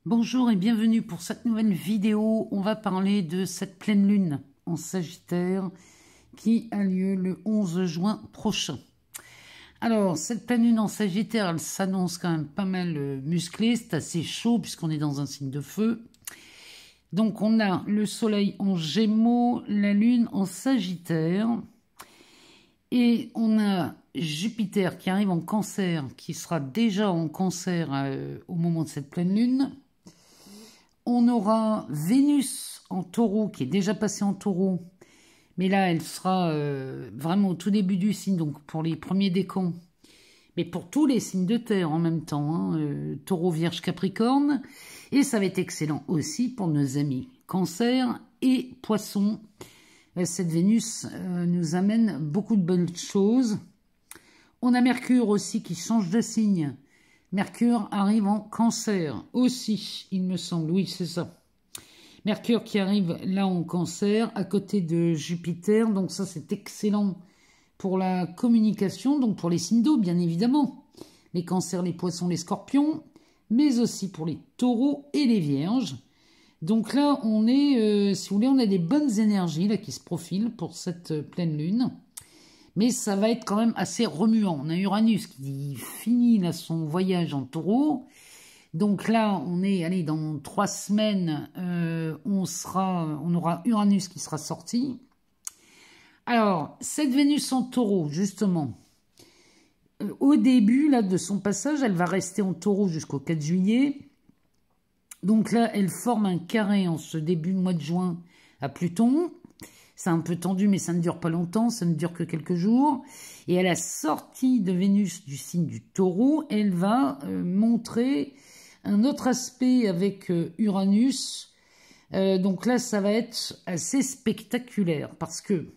Bonjour et bienvenue pour cette nouvelle vidéo. On va parler de cette pleine lune en Sagittaire qui a lieu le 11 juin prochain. Alors, cette pleine lune en Sagittaire, elle s'annonce quand même pas mal musclée. C'est assez chaud puisqu'on est dans un signe de feu. Donc, on a le soleil en Gémeaux, la lune en Sagittaire. Et on a Jupiter qui arrive en Cancer, qui sera déjà en Cancer au moment de cette pleine lune. On aura Vénus en Taureau, qui est déjà passée en Taureau. Mais là, elle sera vraiment au tout début du signe, donc pour les premiers décans. Mais pour tous les signes de terre en même temps. Hein, Taureau, Vierge, Capricorne. Et ça va être excellent aussi pour nos amis Cancer et Poisson. Cette Vénus nous amène beaucoup de bonnes choses. On a Mercure aussi qui change de signe. Mercure arrive en Cancer aussi, il me semble. Oui, c'est ça. Mercure qui arrive là en Cancer, à côté de Jupiter. Donc ça, c'est excellent pour la communication, donc pour les signes d'eau, bien évidemment. Les Cancers, les Poissons, les Scorpions, mais aussi pour les Taureaux et les Vierges. Donc là, on est, si vous voulez, on a des bonnes énergies là qui se profilent pour cette pleine lune. Mais ça va être quand même assez remuant. On a Uranus qui finit là son voyage en Taureau. Donc là, on est, allez, dans 3 semaines, on aura Uranus qui sera sorti. Alors, cette Vénus en Taureau, justement, au début là de son passage, elle va rester en Taureau jusqu'au 4 juillet. Donc là, elle forme un carré en ce début de mois de juin à Pluton. C'est un peu tendu, mais ça ne dure pas longtemps, ça ne dure que quelques jours. Et à la sortie de Vénus du signe du Taureau, elle va montrer un autre aspect avec Uranus. Donc là, ça va être assez spectaculaire parce que, vous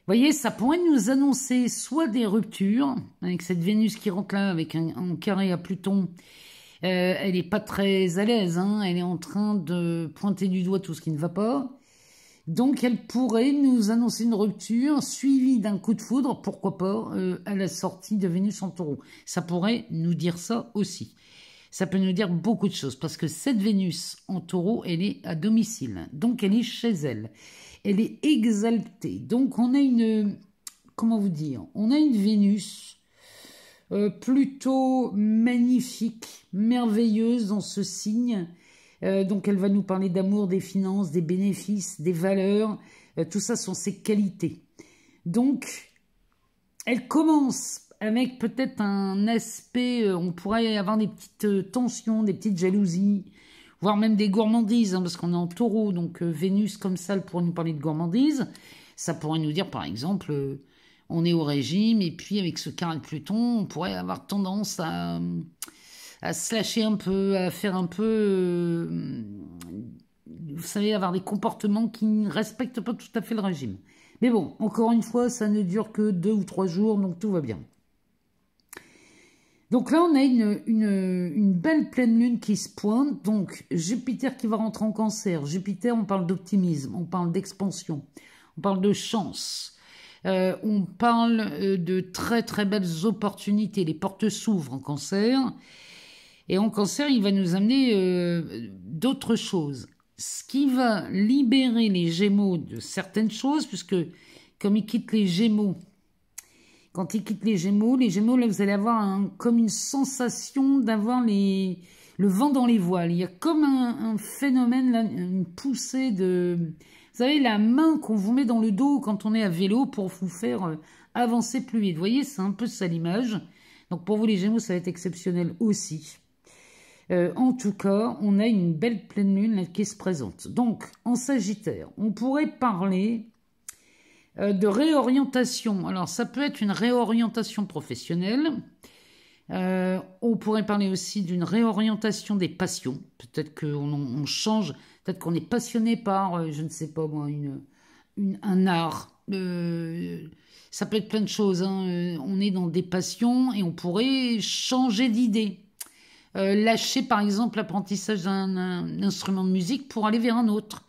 voyez, ça pourrait nous annoncer soit des ruptures, avec cette Vénus qui rentre là avec un carré à Pluton. Elle n'est pas très à l'aise, hein, elle est en train de pointer du doigt tout ce qui ne va pas. Donc, elle pourrait nous annoncer une rupture suivie d'un coup de foudre, pourquoi pas, à la sortie de Vénus en Taureau. Ça pourrait nous dire ça aussi. Ça peut nous dire beaucoup de choses, parce que cette Vénus en Taureau, elle est à domicile. Donc, elle est chez elle. Elle est exaltée. Donc, on a une... Comment vous dire? On a une Vénus plutôt magnifique, merveilleuse dans ce signe. Donc elle va nous parler d'amour, des finances, des bénéfices, des valeurs. Tout ça sont ses qualités. Donc, elle commence avec peut-être un aspect, on pourrait avoir des petites tensions, des petites jalousies, voire même des gourmandises, hein, parce qu'on est en Taureau, donc Vénus comme ça, elle pourrait nous parler de gourmandise. Ça pourrait nous dire par exemple, on est au régime, et puis avec ce carré de Pluton, on pourrait avoir tendance à se lâcher un peu, à faire un peu, vous savez, avoir des comportements qui ne respectent pas tout à fait le régime. Mais bon, encore une fois, ça ne dure que 2 ou 3 jours, donc tout va bien. Donc là, on a une belle pleine lune qui se pointe. Donc, Jupiter qui va rentrer en Cancer. Jupiter, on parle d'optimisme, on parle d'expansion, on parle de chance. On parle de très très belles opportunités. Les portes s'ouvrent en Cancer. Et en Cancer, il va nous amener d'autres choses. Ce qui va libérer les Gémeaux de certaines choses, puisque comme il quitte les Gémeaux, quand il quitte les Gémeaux, là, vous allez avoir comme une sensation d'avoir le vent dans les voiles. Il y a comme un phénomène, là, une poussée de... Vous savez, la main qu'on vous met dans le dos quand on est à vélo pour vous faire avancer plus vite. Vous voyez, c'est un peu ça l'image. Donc pour vous, les Gémeaux, ça va être exceptionnel aussi. En tout cas, on a une belle pleine lune là, qui se présente. Donc, en Sagittaire, on pourrait parler de réorientation. Alors, ça peut être une réorientation professionnelle. On pourrait parler aussi d'une réorientation des passions. Peut-être qu'on change, peut-être qu'on est passionné par, je ne sais pas moi, un art. Ça peut être plein de choses. Hein. On est dans des passions et on pourrait changer d'idée. Lâcher par exemple l'apprentissage d'un instrument de musique pour aller vers un autre.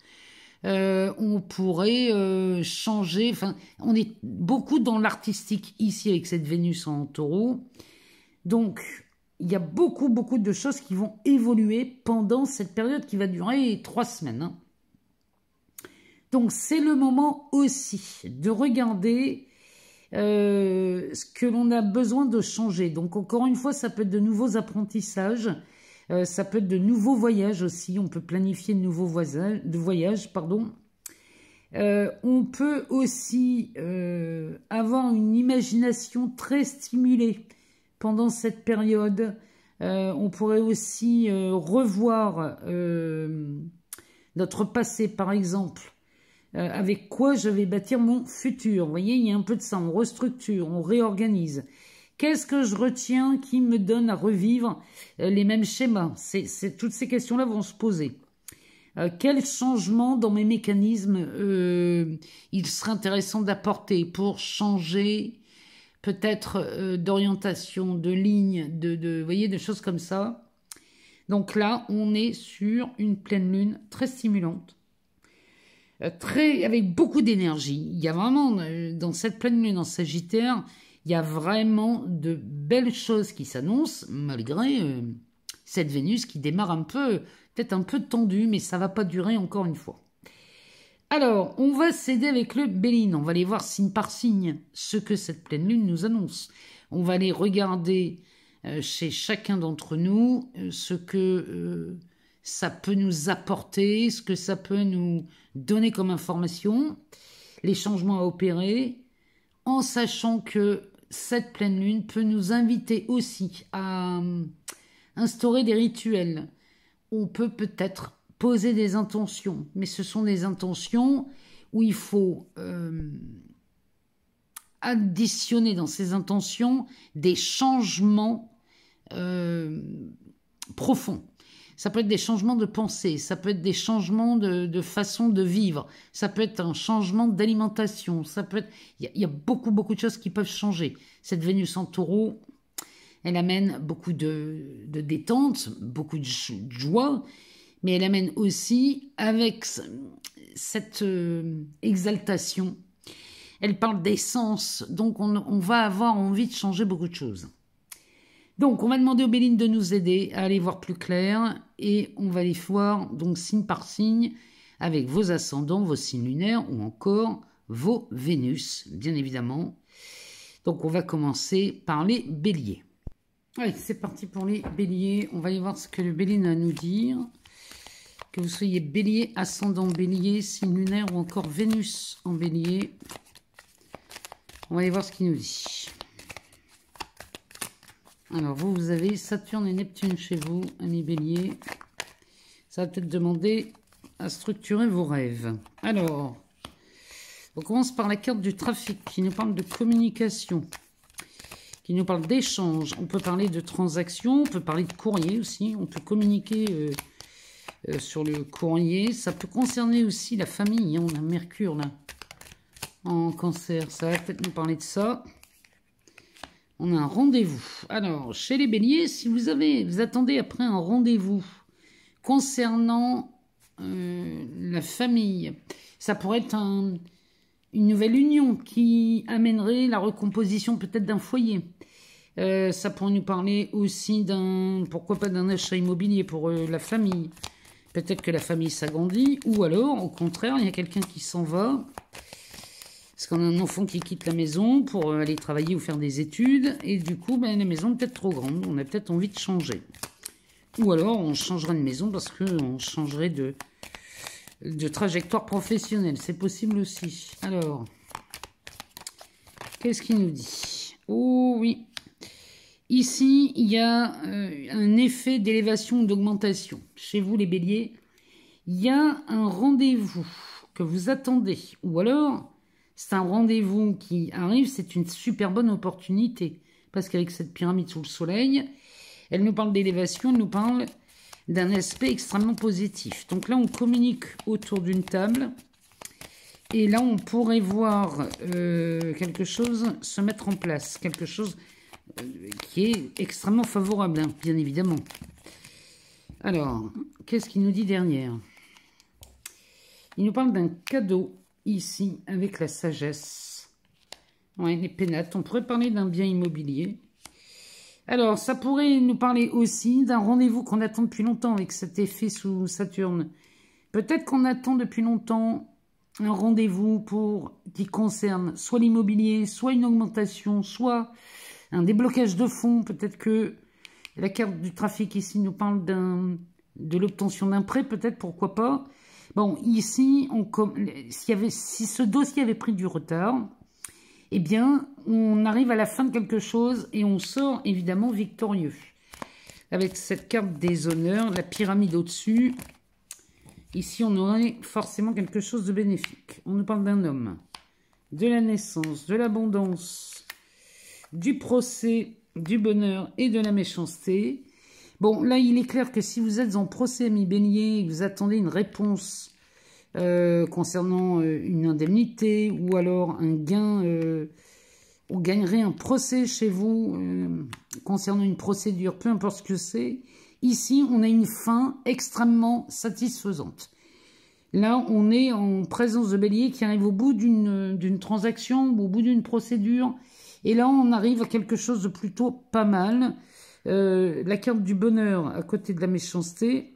On pourrait changer, enfin on est beaucoup dans l'artistique ici avec cette Vénus en Taureau. Donc il y a beaucoup, beaucoup de choses qui vont évoluer pendant cette période qui va durer 3 semaines. Hein. Donc, c'est le moment aussi de regarder ce que l'on a besoin de changer. Donc, encore une fois, ça peut être de nouveaux apprentissages, ça peut être de nouveaux voyages aussi. On peut planifier de nouveaux voyages, pardon. On peut aussi avoir une imagination très stimulée pendant cette période. On pourrait aussi revoir notre passé, par exemple. Avec quoi je vais bâtir mon futur. Vous voyez, il y a un peu de ça. On restructure, on réorganise. Qu'est-ce que je retiens qui me donne à revivre les mêmes schémas? Toutes ces questions-là vont se poser. Quel changement dans mes mécanismes il serait intéressant d'apporter pour changer peut-être d'orientation, de ligne, vous voyez, des choses comme ça. Donc là, on est sur une pleine lune très stimulante. Avec beaucoup d'énergie. Il y a vraiment, dans cette pleine lune en Sagittaire, il y a vraiment de belles choses qui s'annoncent, malgré cette Vénus qui démarre un peu, peut-être un peu tendue, mais ça ne va pas durer encore une fois. Alors, on va s'aider avec le Béline. On va aller voir signe par signe ce que cette pleine lune nous annonce. On va aller regarder chez chacun d'entre nous ce que ça peut nous apporter, ce que ça peut nous donner comme information, les changements à opérer, en sachant que cette pleine lune peut nous inviter aussi à instaurer des rituels. On peut peut-être poser des intentions, mais ce sont des intentions où il faut additionner dans ces intentions des changements profonds. Ça peut être des changements de pensée, ça peut être des changements de façon de vivre, ça peut être un changement d'alimentation, ça peut être... Il y a beaucoup, beaucoup de choses qui peuvent changer. Cette Vénus en Taureau, elle amène beaucoup de détente, beaucoup de joie, mais elle amène aussi, avec cette exaltation, elle parle d'essence, donc on va avoir envie de changer beaucoup de choses. Donc, on va demander aux Bélines de nous aider à aller voir plus clair et on va les voir donc signe par signe avec vos ascendants, vos signes lunaires ou encore vos Vénus, bien évidemment. Donc, on va commencer par les Béliers. Allez, c'est parti pour les Béliers. On va aller voir ce que le Béline a à nous dire. Que vous soyez Bélier, ascendant Bélier, signe lunaire ou encore Vénus en Bélier. On va aller voir ce qu'il nous dit. Alors, vous avez Saturne et Neptune chez vous, amis Bélier. Ça va peut-être demander à structurer vos rêves. Alors, on commence par la carte du trafic qui nous parle de communication, qui nous parle d'échange. On peut parler de transactions, on peut parler de courrier aussi. On peut communiquer sur le courrier. Ça peut concerner aussi la famille. On a Mercure là, en Cancer. Ça va peut-être nous parler de ça. On a un rendez-vous. Alors, chez les Béliers, si vous attendez après un rendez-vous concernant la famille, ça pourrait être une nouvelle union qui amènerait la recomposition peut-être d'un foyer. Ça pourrait nous parler aussi pourquoi pas d'un achat immobilier pour la famille. Peut-être que la famille s'agrandit ou alors, au contraire, il y a quelqu'un qui s'en va. Parce qu'on a un enfant qui quitte la maison pour aller travailler ou faire des études. Et du coup, la maison est peut-être trop grande. On a peut-être envie de changer. Ou alors, on changera de maison parce qu'on changerait de trajectoire professionnelle. C'est possible aussi. Alors, qu'est-ce qu'il nous dit? Oh oui. Ici, il y a un effet d'élévation ou d'augmentation. Chez vous, les Béliers, il y a un rendez-vous que vous attendez. Ou alors... c'est un rendez-vous qui arrive, c'est une super bonne opportunité. Parce qu'avec cette pyramide sous le soleil, elle nous parle d'élévation, elle nous parle d'un aspect extrêmement positif. Donc là, on communique autour d'une table. Et là, on pourrait voir quelque chose se mettre en place. Quelque chose qui est extrêmement favorable, hein, bien évidemment. Alors, qu'est-ce qu'il nous dit derrière? Il nous parle d'un cadeau. Ici, avec la sagesse. Ouais, les pénates. On pourrait parler d'un bien immobilier. Alors, ça pourrait nous parler aussi d'un rendez-vous qu'on attend depuis longtemps avec cet effet sous Saturne. Peut-être qu'on attend depuis longtemps un rendez-vous qui concerne soit l'immobilier, soit une augmentation, soit un déblocage de fonds. Peut-être que la carte du trafic ici nous parle de l'obtention d'un prêt, peut-être, pourquoi pas. Bon, ici, si ce dossier avait pris du retard, eh bien, on arrive à la fin de quelque chose et on sort évidemment victorieux. Avec cette carte des honneurs, la pyramide au-dessus, ici on aurait forcément quelque chose de bénéfique. On nous parle d'un homme, de la naissance, de l'abondance, du procès, du bonheur et de la méchanceté. Bon, là il est clair que si vous êtes en procès, ami Bélier, et que vous attendez une réponse concernant une indemnité ou alors un gain, on gagnerait un procès chez vous concernant une procédure, peu importe ce que c'est. Ici, on a une fin extrêmement satisfaisante. Là, on est en présence de Bélier qui arrive au bout d'une transaction, au bout d'une procédure. Et là, on arrive à quelque chose de plutôt pas mal. La carte du bonheur à côté de la méchanceté,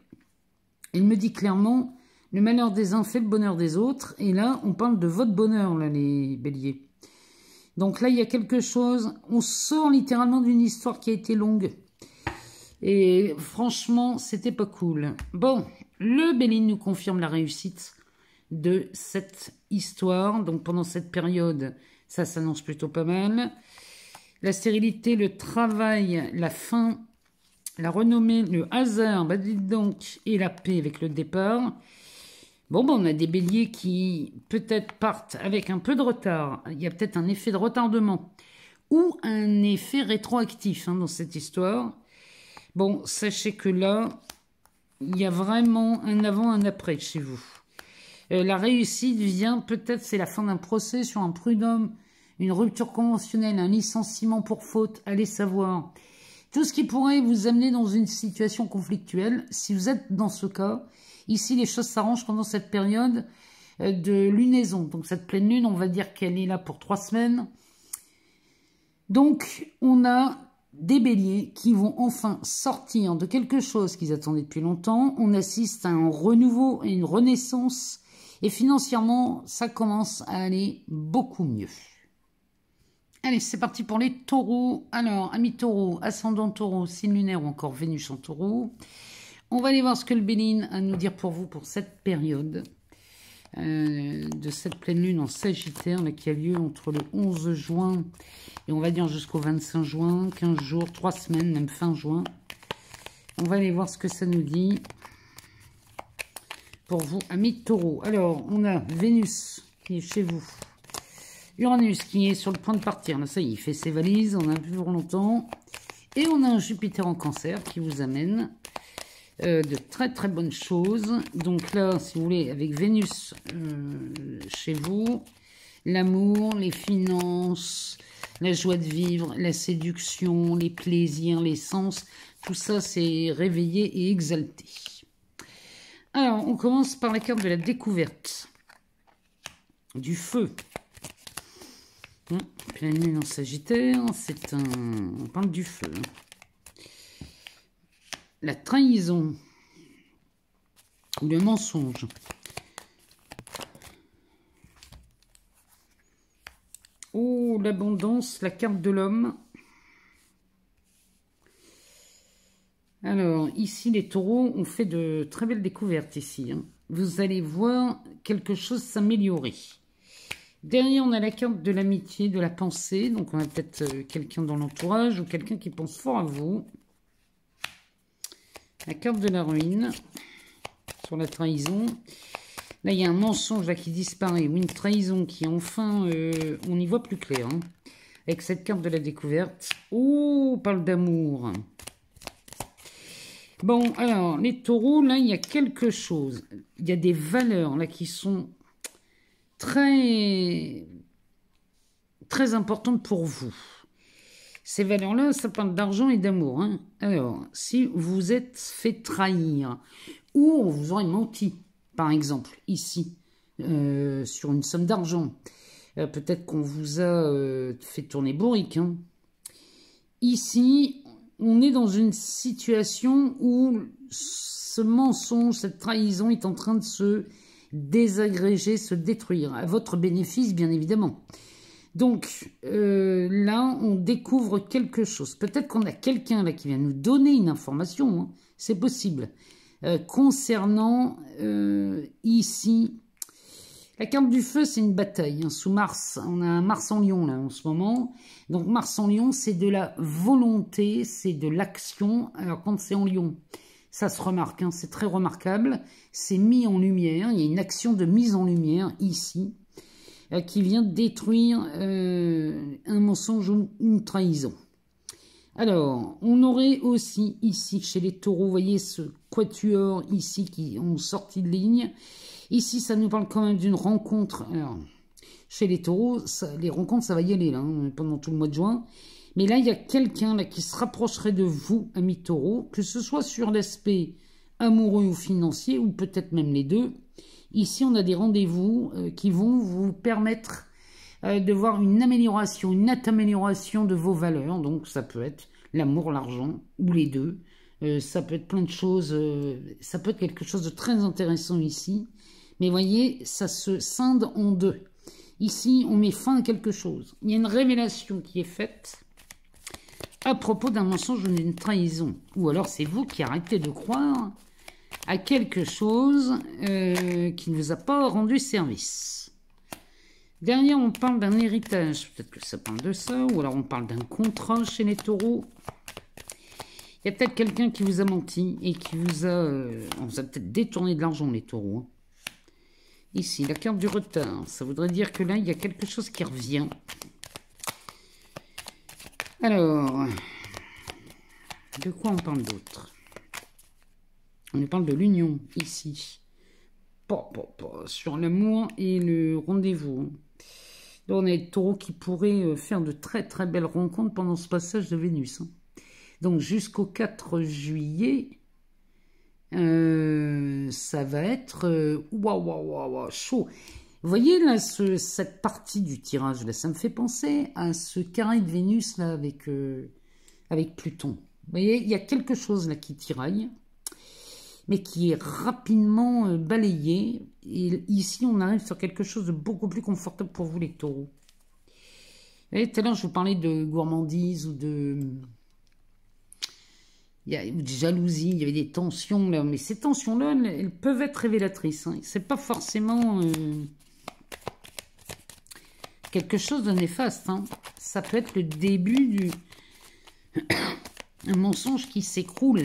elle me dit clairement... Le malheur des uns fait le bonheur des autres. Et là, on parle de votre bonheur, là, les béliers. Donc là, il y a quelque chose... On sort littéralement d'une histoire qui a été longue. Et franchement, c'était pas cool. Bon, le bélier nous confirme la réussite de cette histoire. Donc pendant cette période, ça s'annonce plutôt pas mal. La stérilité, le travail, la fin, la renommée, le hasard, bah dites donc, et la paix avec le départ... Bon, on a des béliers qui peut-être partent avec un peu de retard. Il y a peut-être un effet de retardement ou un effet rétroactif dans cette histoire. Bon, sachez que là, il y a vraiment un avant, un après chez vous. La réussite vient peut-être, c'est la fin d'un procès sur un prud'homme, une rupture conventionnelle, un licenciement pour faute, allez savoir. Tout ce qui pourrait vous amener dans une situation conflictuelle, si vous êtes dans ce cas... Ici, les choses s'arrangent pendant cette période de lunaison. Donc, cette pleine lune, on va dire qu'elle est là pour 3 semaines. Donc, on a des béliers qui vont enfin sortir de quelque chose qu'ils attendaient depuis longtemps. On assiste à un renouveau et une renaissance. Et financièrement, ça commence à aller beaucoup mieux. Allez, c'est parti pour les taureaux. Alors, amis taureaux, ascendant taureau, signe lunaire ou encore Vénus en taureau. On va aller voir ce que le Béline a à nous dire pour vous pour cette période de cette pleine lune en Sagittaire là, qui a lieu entre le 11 juin et on va dire jusqu'au 25 juin, 15 jours, 3 semaines, même fin juin. On va aller voir ce que ça nous dit pour vous, amis taureaux. Alors, on a Vénus qui est chez vous. Uranus qui est sur le point de partir. Là, ça y est, il fait ses valises, on a plus pour longtemps. Et on a un Jupiter en Cancer qui vous amène... de très très bonnes choses. Donc là, si vous voulez, avec Vénus chez vous, l'amour, les finances, la joie de vivre, la séduction, les plaisirs, les sens, tout ça c'est réveillé et exalté. Alors, on commence par la carte de la découverte, du feu. Pleine lune en Sagittaire, c'est un... On parle du feu. La trahison, le mensonge. Oh, l'abondance, la carte de l'homme. Alors, ici, les taureaux ont fait de très belles découvertes ici. Vous allez voir quelque chose s'améliorer. Derrière, on a la carte de l'amitié, de la pensée. Donc, on a peut-être quelqu'un dans l'entourage ou quelqu'un qui pense fort à vous. La carte de la ruine sur la trahison. Là, il y a un mensonge là, qui disparaît ou une trahison qui enfin, on y voit plus clair. Avec cette carte de la découverte. Oh, on parle d'amour. Bon, alors, les taureaux, là, il y a quelque chose. Il y a des valeurs là qui sont très, très importantes pour vous. Ces valeurs-là, ça parle d'argent et d'amour. Alors, si vous êtes fait trahir, ou on vous aurait menti, par exemple, ici, sur une somme d'argent, peut-être qu'on vous a fait tourner bourrique. Ici, on est dans une situation où ce mensonge, cette trahison est en train de se désagréger, se détruire, à votre bénéfice, bien évidemment. Donc, là, on découvre quelque chose. Peut-être qu'on a quelqu'un là qui vient nous donner une information, hein, c'est possible. Concernant, ici, la carte du feu, c'est une bataille. Hein, sous Mars, on a un Mars en Lion, là, en ce moment. Donc, Mars en Lion, c'est de la volonté, c'est de l'action. Alors, quand c'est en Lion, ça se remarque, hein, c'est très remarquable. C'est mis en lumière, il y a une action de mise en lumière, ici, qui vient détruire un mensonge ou une trahison. Alors, on aurait aussi ici, chez les taureaux, vous voyez ce quatuor ici qui ont sorti de ligne. Ici, ça nous parle quand même d'une rencontre. Alors, chez les taureaux, les rencontres, ça va y aller là, hein, pendant tout le mois de juin. Mais là, il y a quelqu'un là qui se rapprocherait de vous, amis taureaux, que ce soit sur l'aspect amoureux ou financier, ou peut-être même les deux. Ici, on a des rendez-vous qui vont vous permettre de voir une amélioration, une nette amélioration de vos valeurs. Donc, ça peut être l'amour, l'argent, ou les deux. Ça peut être plein de choses. Ça peut être quelque chose de très intéressant ici. Mais voyez, ça se scinde en deux. Ici, on met fin à quelque chose. Il y a une révélation qui est faite à propos d'un mensonge ou d'une trahison. Ou alors, c'est vous qui arrêtez de croire à quelque chose qui ne vous a pas rendu service. Derrière, on parle d'un héritage. Peut-être que ça parle de ça. Ou alors, on parle d'un contrat chez les taureaux. Il y a peut-être quelqu'un qui vous a menti et qui vous a... on vous a peut-être détourné de l'argent, les taureaux. Hein. Ici, la carte du retard. Ça voudrait dire que là, il y a quelque chose qui revient. Alors, de quoi on parle d'autre? On nous parle de l'union, ici. Sur l'amour et le rendez-vous. Là, on a les taureaux qui pourraient faire de très très belles rencontres pendant ce passage de Vénus. Hein. Donc, jusqu'au 4 juillet, ça va être chaud. Vous voyez là, cette partie du tirage, là, ça me fait penser à ce carré de Vénus là avec Pluton. Vous voyez, il y a quelque chose là qui tiraille, mais qui est rapidement balayé. Et ici, on arrive sur quelque chose de beaucoup plus confortable pour vous, les taureaux. Vous voyez, tout à l'heure, je vous parlais de gourmandise ou de jalousie, il y avait des tensions là, mais ces tensions-là, elles peuvent être révélatrices. Hein. C'est pas forcément quelque chose de néfaste. Hein. Ça peut être le début un mensonge qui s'écroule.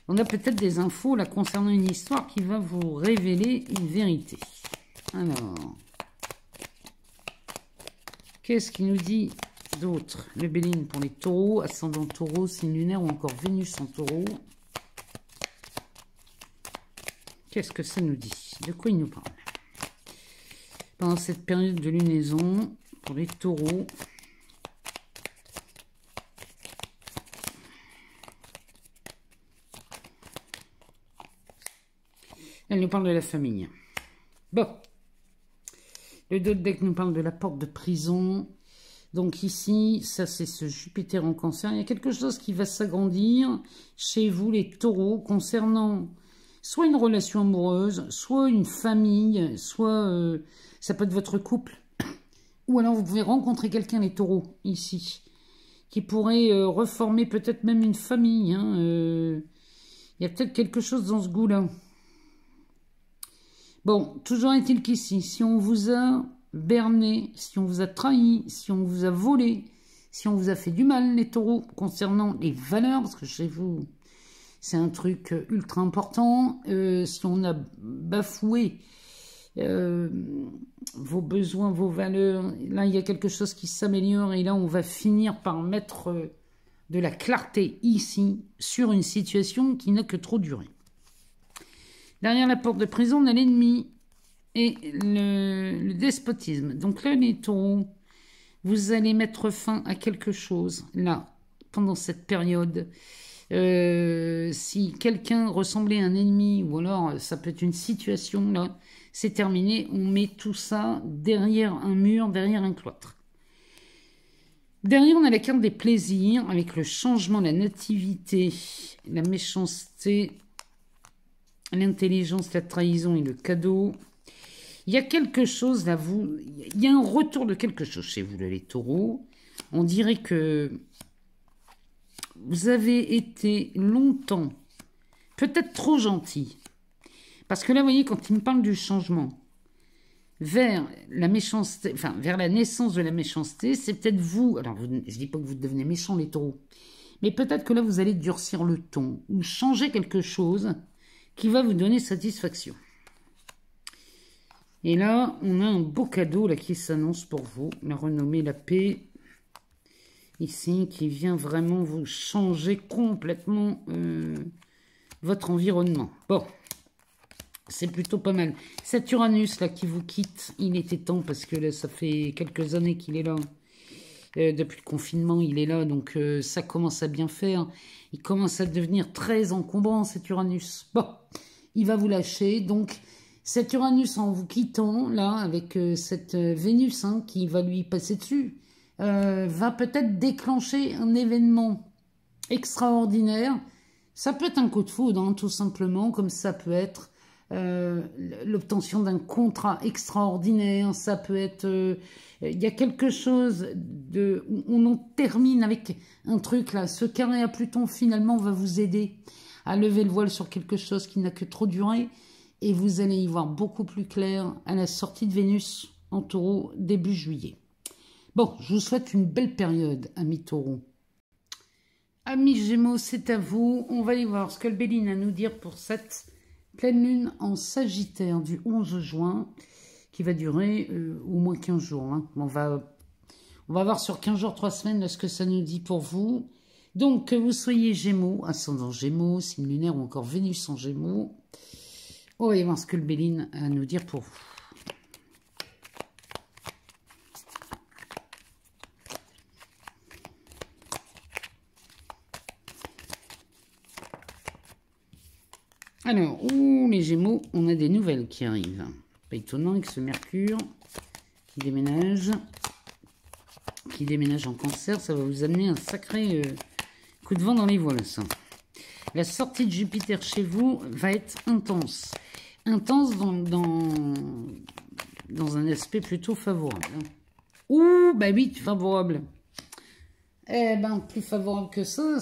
On a peut-être des infos là concernant une histoire qui va vous révéler une vérité. Alors, qu'est-ce qu'il nous dit d'autre? Le Béline pour les taureaux, ascendant taureau, signe lunaire ou encore Vénus en taureau. Qu'est-ce que ça nous dit? De quoi il nous parle? Pendant cette période de lunaison, pour les taureaux, elle nous parle de la famille. Bon. Le dos de deck nous parle de la porte de prison. Donc ici, ça c'est ce Jupiter en cancer. Il y a quelque chose qui va s'agrandir chez vous, les taureaux, concernant soit une relation amoureuse, soit une famille, soit ça peut être votre couple. Ou alors vous pouvez rencontrer quelqu'un, les taureaux, ici, qui pourrait reformer peut-être même une famille. Hein, il y a peut-être quelque chose dans ce goût-là. Bon, toujours est-il qu'ici, si on vous a berné, si on vous a trahi, si on vous a volé, si on vous a fait du mal, les taureaux, concernant les valeurs, parce que chez vous, c'est un truc ultra important, si on a bafoué vos besoins, vos valeurs, là, il y a quelque chose qui s'améliore, et là, on va finir par mettre de la clarté ici, sur une situation qui n'a que trop duré. Derrière la porte de prison, on a l'ennemi et le despotisme. Donc là, les taureaux, vous allez mettre fin à quelque chose, là, pendant cette période. Si quelqu'un ressemblait à un ennemi, ou alors ça peut être une situation, là, c'est terminé. On met tout ça derrière un mur, derrière un cloître. Derrière, on a la carte des plaisirs avec le changement, la nativité, la méchanceté, l'intelligence, la trahison et le cadeau. Il y a quelque chose là, il y a un retour de quelque chose chez vous, les taureaux. On dirait que vous avez été longtemps, peut-être trop gentil. Parce que là, vous voyez, quand il me parle du changement vers la méchanceté, enfin, vers la naissance de la méchanceté, c'est peut-être vous. Alors, je ne dis pas que vous devenez méchant, les taureaux. Mais peut-être que là, vous allez durcir le ton ou changer quelque chose qui va vous donner satisfaction. Et là, on a un beau cadeau là qui s'annonce pour vous. La renommée, la paix. Ici, qui vient vraiment vous changer complètement votre environnement. Bon, c'est plutôt pas mal. Cet Uranus là qui vous quitte, il était temps parce que là, ça fait quelques années qu'il est là. Depuis le confinement, il est là, donc ça commence à bien faire. Il commence à devenir très encombrant, cet Uranus. Bon, il va vous lâcher, donc cet Uranus en vous quittant, là, avec cette Vénus hein, qui va lui passer dessus, va peut-être déclencher un événement extraordinaire. Ça peut être un coup de foudre, hein, tout simplement, comme ça peut être l'obtention d'un contrat extraordinaire, ça peut être... Il y a quelque chose de... On en termine avec un truc là, ce carré à Pluton finalement va vous aider à lever le voile sur quelque chose qui n'a que trop duré et vous allez y voir beaucoup plus clair à la sortie de Vénus en taureau début juillet. Bon, je vous souhaite une belle période, amis taureaux. Amis Gémeaux, c'est à vous. On va aller voir ce que le Béline a à nous dire pour cette pleine lune en Sagittaire du 11 juin, qui va durer au moins 15 jours. Hein. On va voir sur 15 jours, 3 semaines, là, ce que ça nous dit pour vous. Donc, que vous soyez Gémeaux, ascendant Gémeaux, signe lunaire ou encore Vénus en Gémeaux, on va y voir ce que le Béline a à nous dire pour vous. Alors, les Gémeaux, on a des nouvelles qui arrivent. Pas étonnant avec ce Mercure qui déménage en Cancer, ça va vous amener un sacré coup de vent dans les voiles, ça. La sortie de Jupiter chez vous va être intense. Intense dans un aspect plutôt favorable. Ouh, bah oui, favorable. Eh ben, plus favorable que ça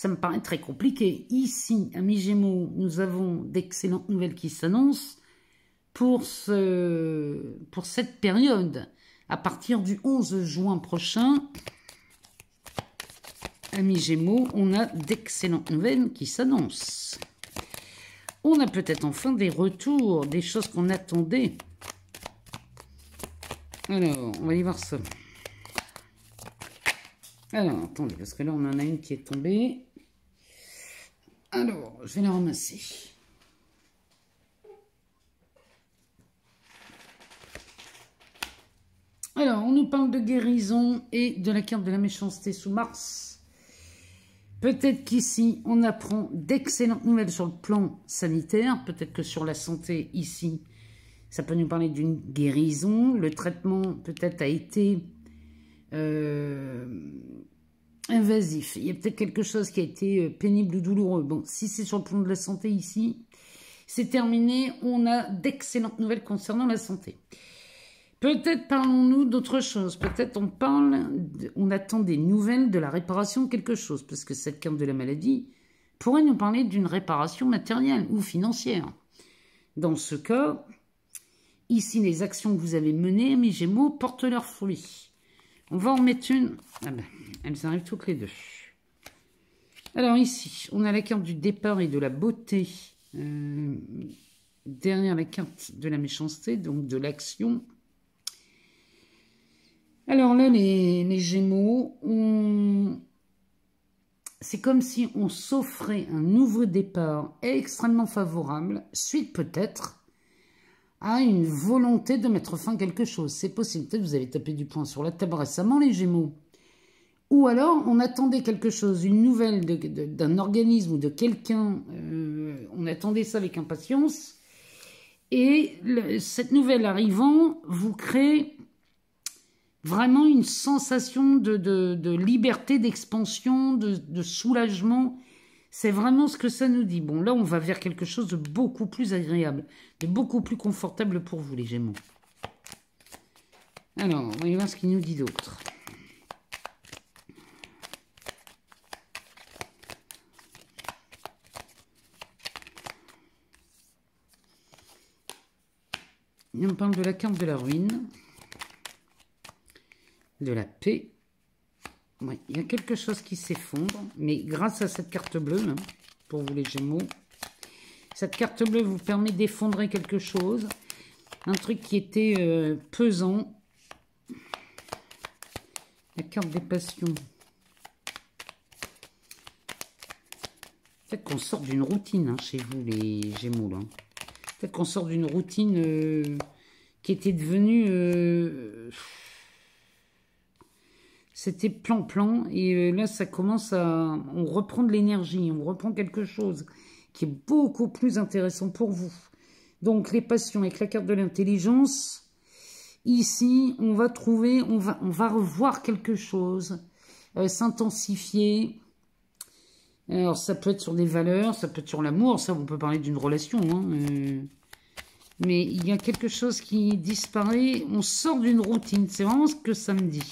me paraît très compliqué. Ici, amis Gémeaux, nous avons d'excellentes nouvelles qui s'annoncent pour cette période. À partir du 11 juin prochain, amis Gémeaux, on a d'excellentes nouvelles qui s'annoncent. On a peut-être enfin des retours, des choses qu'on attendait. Alors, on va y voir ça. Alors, attendez, parce que là, on en a une qui est tombée. Alors, je vais la ramasser. Alors, on nous parle de guérison et de la carte de la méchanceté sous Mars. Peut-être qu'ici, on apprend d'excellentes nouvelles sur le plan sanitaire. Peut-être que sur la santé, ici, ça peut nous parler d'une guérison. Le traitement, peut-être, a été... invasif. Il y a peut-être quelque chose qui a été pénible ou douloureux. Bon, si c'est sur le plan de la santé ici, c'est terminé. On a d'excellentes nouvelles concernant la santé. Peut-être parlons-nous d'autre chose. Peut-être on attend des nouvelles de la réparation de quelque chose. Parce que cette carte de la maladie pourrait nous parler d'une réparation matérielle ou financière. Dans ce cas, ici, les actions que vous avez menées, mes Gémeaux, portent leurs fruits. On va en mettre une. Ah ben, elles arrivent toutes les deux. Alors ici, on a la carte du départ et de la beauté. Derrière la carte de la méchanceté, donc de l'action. Alors là, les Gémeaux, c'est comme si on s'offrait un nouveau départ extrêmement favorable, suite peut-être à une volonté de mettre fin à quelque chose. C'est possible, peut-être vous avez tapé du poing sur la table récemment, les Gémeaux. Ou alors, on attendait quelque chose, une nouvelle d'un organisme ou de quelqu'un, on attendait ça avec impatience, et cette nouvelle arrivant vous crée Vraiment une sensation de liberté, d'expansion, de soulagement. C'est vraiment ce que ça nous dit. Bon, là, on va vers quelque chose de beaucoup plus agréable, de beaucoup plus confortable pour vous, les Gémeaux. Alors, on va y voir ce qu'il nous dit d'autre. Il nous parle de la carte de la ruine, de la paix. Ouais, il y a quelque chose qui s'effondre, mais grâce à cette carte bleue, hein, pour vous les Gémeaux, cette carte bleue vous permet d'effondrer quelque chose, un truc qui était pesant. La carte des passions. Peut-être qu'on sort d'une routine hein, chez vous les Gémeaux. Peut-être qu'on sort d'une routine qui était devenue... C'était plan-plan et là ça commence à... On reprend de l'énergie, on reprend quelque chose qui est beaucoup plus intéressant pour vous. Donc les passions avec la carte de l'intelligence, ici on va trouver, on va revoir quelque chose, s'intensifier. Alors ça peut être sur des valeurs, ça peut être sur l'amour, ça on peut parler d'une relation. Hein, mais il y a quelque chose qui disparaît, on sort d'une routine, c'est vraiment ce que ça me dit.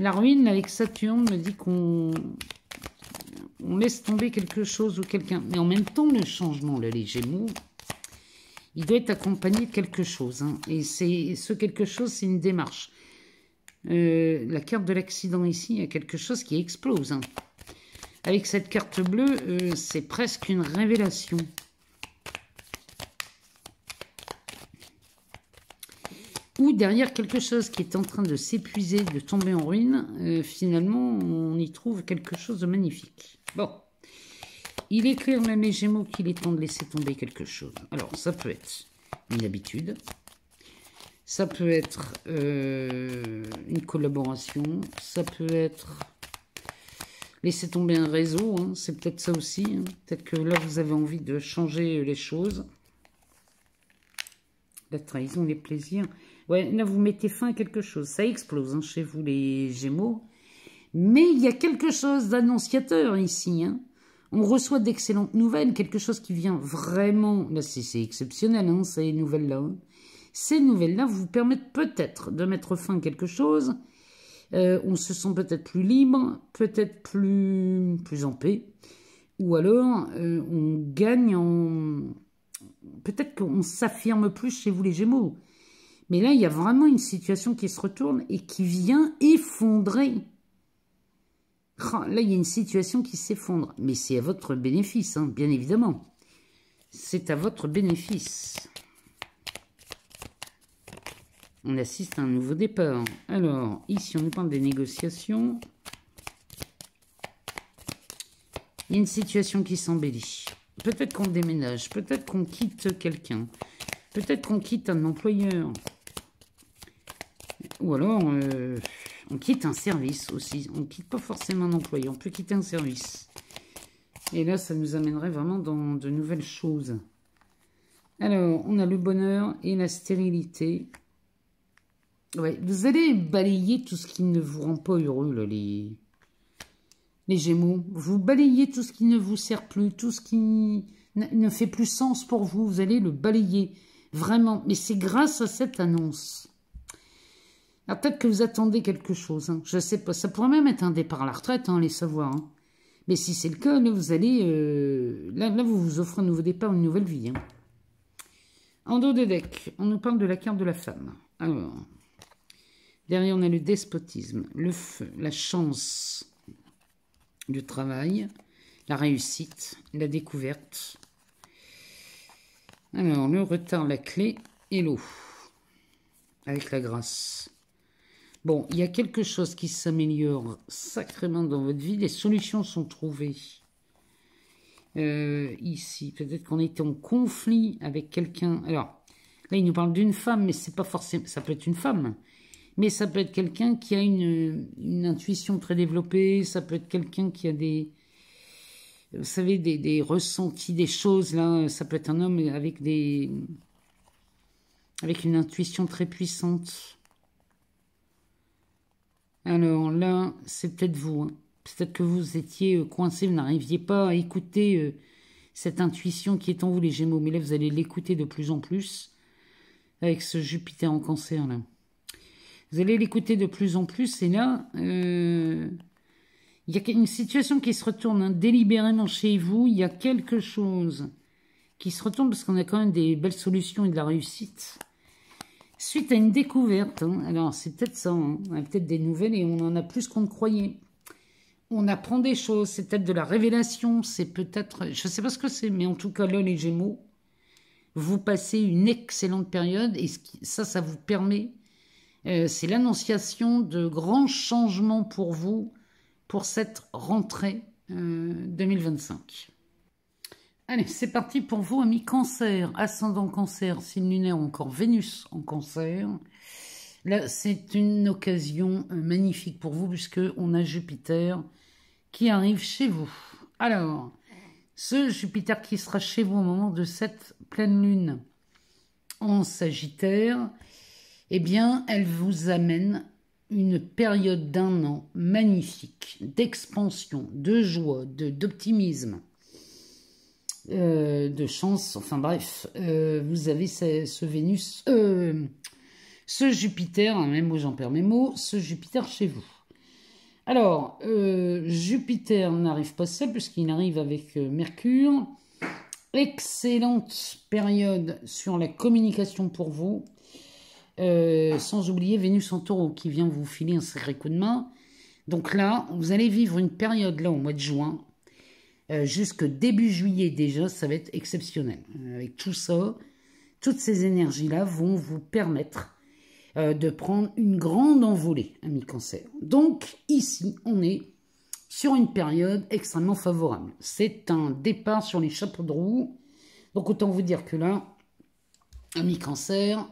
La ruine avec Saturne me dit qu'on laisse tomber quelque chose ou quelqu'un. Mais en même temps, le changement, là, les Gémeaux, il doit être accompagné de quelque chose. Hein. Et ce quelque chose, c'est une démarche. La carte de l'accident ici, il y a quelque chose qui explose. Hein. Avec cette carte bleue, c'est presque une révélation. Ou derrière quelque chose qui est en train de s'épuiser, de tomber en ruine, finalement, on y trouve quelque chose de magnifique. Bon, il est clair, même les Gémeaux, qu'il est temps de laisser tomber quelque chose. Alors, ça peut être une habitude, ça peut être une collaboration, ça peut être laisser tomber un réseau, hein, c'est peut-être ça aussi. Hein. Peut-être que là, vous avez envie de changer les choses. La trahison, les plaisirs... Ouais, là, vous mettez fin à quelque chose. Ça explose hein, chez vous, les Gémeaux. Mais il y a quelque chose d'annonciateur ici. Hein. On reçoit d'excellentes nouvelles. Quelque chose qui vient vraiment... Là, c'est exceptionnel, hein, ces nouvelles-là. Hein. Ces nouvelles-là vous permettent peut-être de mettre fin à quelque chose. On se sent peut-être plus libre, peut-être plus en paix. Ou alors, on gagne en... Peut-être qu'on s'affirme plus chez vous, les Gémeaux. Mais là, il y a vraiment une situation qui se retourne et qui vient effondrer. Oh, là, il y a une situation qui s'effondre. Mais c'est à votre bénéfice, hein, bien évidemment. C'est à votre bénéfice. On assiste à un nouveau départ. Alors, ici, on nous parle des négociations. Il y a une situation qui s'embellit. Peut-être qu'on déménage, peut-être qu'on quitte quelqu'un, peut-être qu'on quitte un employeur. Ou alors, on quitte un service aussi. On ne quitte pas forcément un employé, on peut quitter un service. Et là, ça nous amènerait vraiment dans de nouvelles choses. Alors, on a le bonheur et la stérilité. Ouais, vous allez balayer tout ce qui ne vous rend pas heureux, là, les Gémeaux. Vous balayez tout ce qui ne vous sert plus, tout ce qui ne fait plus sens pour vous. Vous allez le balayer, vraiment. Mais c'est grâce à cette annonce. Alors peut-être que vous attendez quelque chose. Hein. Je ne sais pas. Ça pourrait même être un départ à la retraite, hein, allez savoir. Hein. Mais si c'est le cas, là, vous allez... Là, vous vous offrez un nouveau départ, une nouvelle vie. Hein. En dos de deck, on nous parle de la carte de la femme. Alors, derrière, on a le despotisme, le feu, la chance... du travail, la réussite, la découverte. Alors, le retard, la clé et l'eau. Avec la grâce. Bon, il y a quelque chose qui s'améliore sacrément dans votre vie. Les solutions sont trouvées. Ici, peut-être qu'on était en conflit avec quelqu'un. Alors, là, il nous parle d'une femme, mais c'est pas forcément... Ça peut être une femme. Mais ça peut être quelqu'un qui a une intuition très développée, ça peut être quelqu'un qui a des... Vous savez, des ressentis, des choses, là. Ça peut être un homme avec une intuition très puissante. Alors là, c'est peut-être vous. Hein. Peut-être que vous étiez coincé, vous n'arriviez pas à écouter cette intuition qui est en vous, les Gémeaux. Mais là, vous allez l'écouter de plus en plus avec ce Jupiter en Cancer, là. Vous allez l'écouter de plus en plus. Et là, il y a une situation qui se retourne hein, délibérément chez vous. Il y a quelque chose qui se retourne parce qu'on a quand même des belles solutions et de la réussite. Suite à une découverte, hein, alors c'est peut-être ça, hein, on a peut-être des nouvelles et on en a plus qu'on ne croyait. On apprend des choses, c'est peut-être de la révélation, c'est peut-être, je ne sais pas ce que c'est, mais en tout cas là les Gémeaux, vous passez une excellente période et ça vous permet, c'est l'annonciation de grands changements pour vous pour cette rentrée 2025. Allez, c'est parti pour vous, amis Cancer, ascendant Cancer, signe lunaire ou encore Vénus en Cancer. Là, c'est une occasion magnifique pour vous puisqu'on a Jupiter qui arrive chez vous. Alors, ce Jupiter qui sera chez vous au moment de cette pleine lune en Sagittaire, eh bien, elle vous amène une période d'1 an magnifique, d'expansion, de joie, d'optimisme. De chance, enfin bref, vous avez ce Vénus, ce Jupiter, hein, même moi j'en perds mes mots, ce Jupiter chez vous. Alors, Jupiter n'arrive pas seul puisqu'il arrive avec Mercure. Excellente période sur la communication pour vous, sans oublier Vénus en Taureau qui vient vous filer un sacré coup de main. Donc là, vous allez vivre une période là au mois de juin, jusque début juillet déjà, ça va être exceptionnel. Avec tout ça, toutes ces énergies-là vont vous permettre de prendre une grande envolée, amis Cancer. Donc ici, on est sur une période extrêmement favorable. C'est un départ sur les chapeaux de roue. Donc autant vous dire que là, amis Cancer,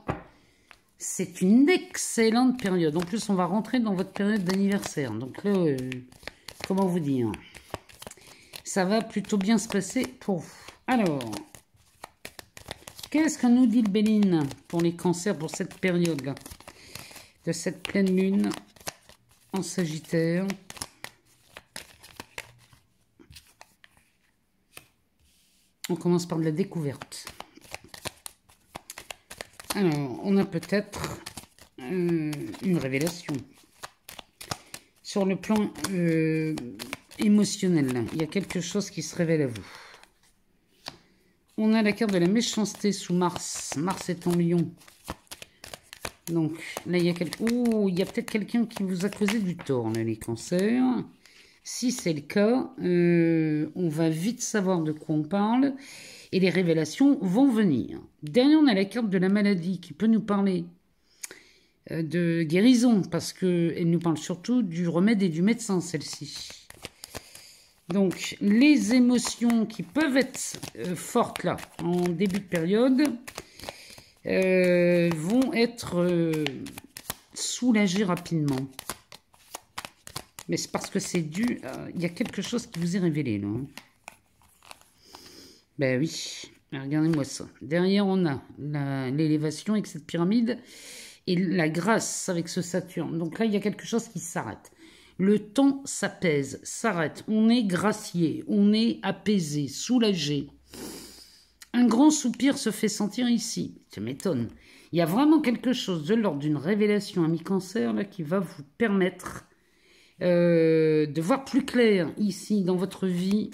c'est une excellente période. En plus, on va rentrer dans votre période d'anniversaire. Donc là, comment vous dire ? Ça va plutôt bien se passer pour vous. Alors, qu'est-ce que nous dit le Béline pour les cancers pour cette période-là de cette pleine lune en Sagittaire? On commence par de la découverte. Alors, on a peut-être une révélation. Sur le plan émotionnel, là, il y a quelque chose qui se révèle à vous. On a la carte de la méchanceté sous Mars. Mars est en Lion. Donc, là, il y a il y a peut-être quelqu'un qui vous a causé du tort, là, les cancers. Si c'est le cas, on va vite savoir de quoi on parle. Et les révélations vont venir. Derrière, on a la carte de la maladie qui peut nous parler de guérison. Parce qu'elle nous parle surtout du remède et du médecin, celle-ci. Donc, les émotions qui peuvent être fortes là, en début de période, vont être soulagées rapidement. Mais c'est parce que c'est dû... Il y a quelque chose qui vous est révélé là. Ben oui, regardez-moi ça. Derrière, on a l'élévation avec cette pyramide et la grâce avec ce Saturne. Donc là, il y a quelque chose qui s'arrête. Le temps s'apaise, s'arrête. On est gracié, on est apaisé, soulagé. Un grand soupir se fait sentir ici. Ça m'étonne. Il y a vraiment quelque chose de l'ordre d'une révélation à mi-cancer là qui va vous permettre de voir plus clair ici dans votre vie.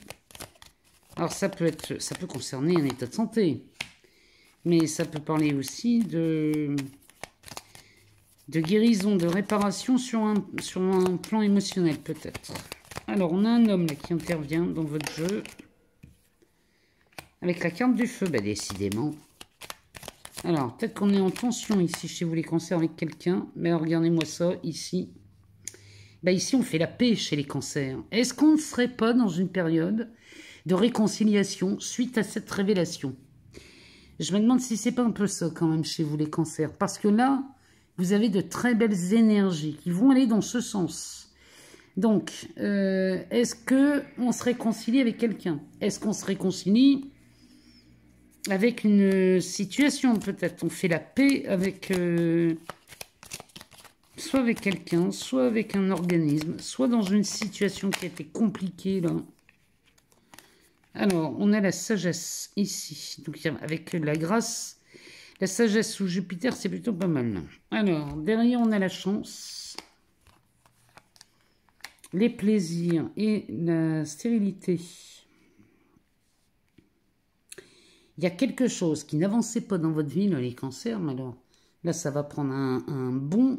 Alors ça peut concerner un état de santé, mais ça peut parler aussi de guérison, de réparation sur un plan émotionnel peut-être. Alors on a un homme là qui intervient dans votre jeu avec la carte du feu, bah décidément. Alors peut-être qu'on est en tension ici chez vous les cancers avec quelqu'un, mais regardez-moi ça ici. Bah ici on fait la paix chez les cancers. Est-ce qu'on ne serait pas dans une période de réconciliation suite à cette révélation? Je me demande si c'est pas un peu ça quand même chez vous les cancers, parce que là vous avez de très belles énergies qui vont aller dans ce sens. Donc, est-ce qu'on se réconcilie avec quelqu'un? Est-ce qu'on se réconcilie avec une situation peut-être? On fait la paix avec soit avec quelqu'un, soit avec un organisme, soit dans une situation qui a été compliquée, là. Alors, on a la sagesse, ici. Donc, avec la grâce, la sagesse sous Jupiter, c'est plutôt pas mal. Alors, derrière, on a la chance, les plaisirs et la stérilité. Il y a quelque chose qui n'avançait pas dans votre vie, là, les cancers, mais alors, là, ça va prendre un bon...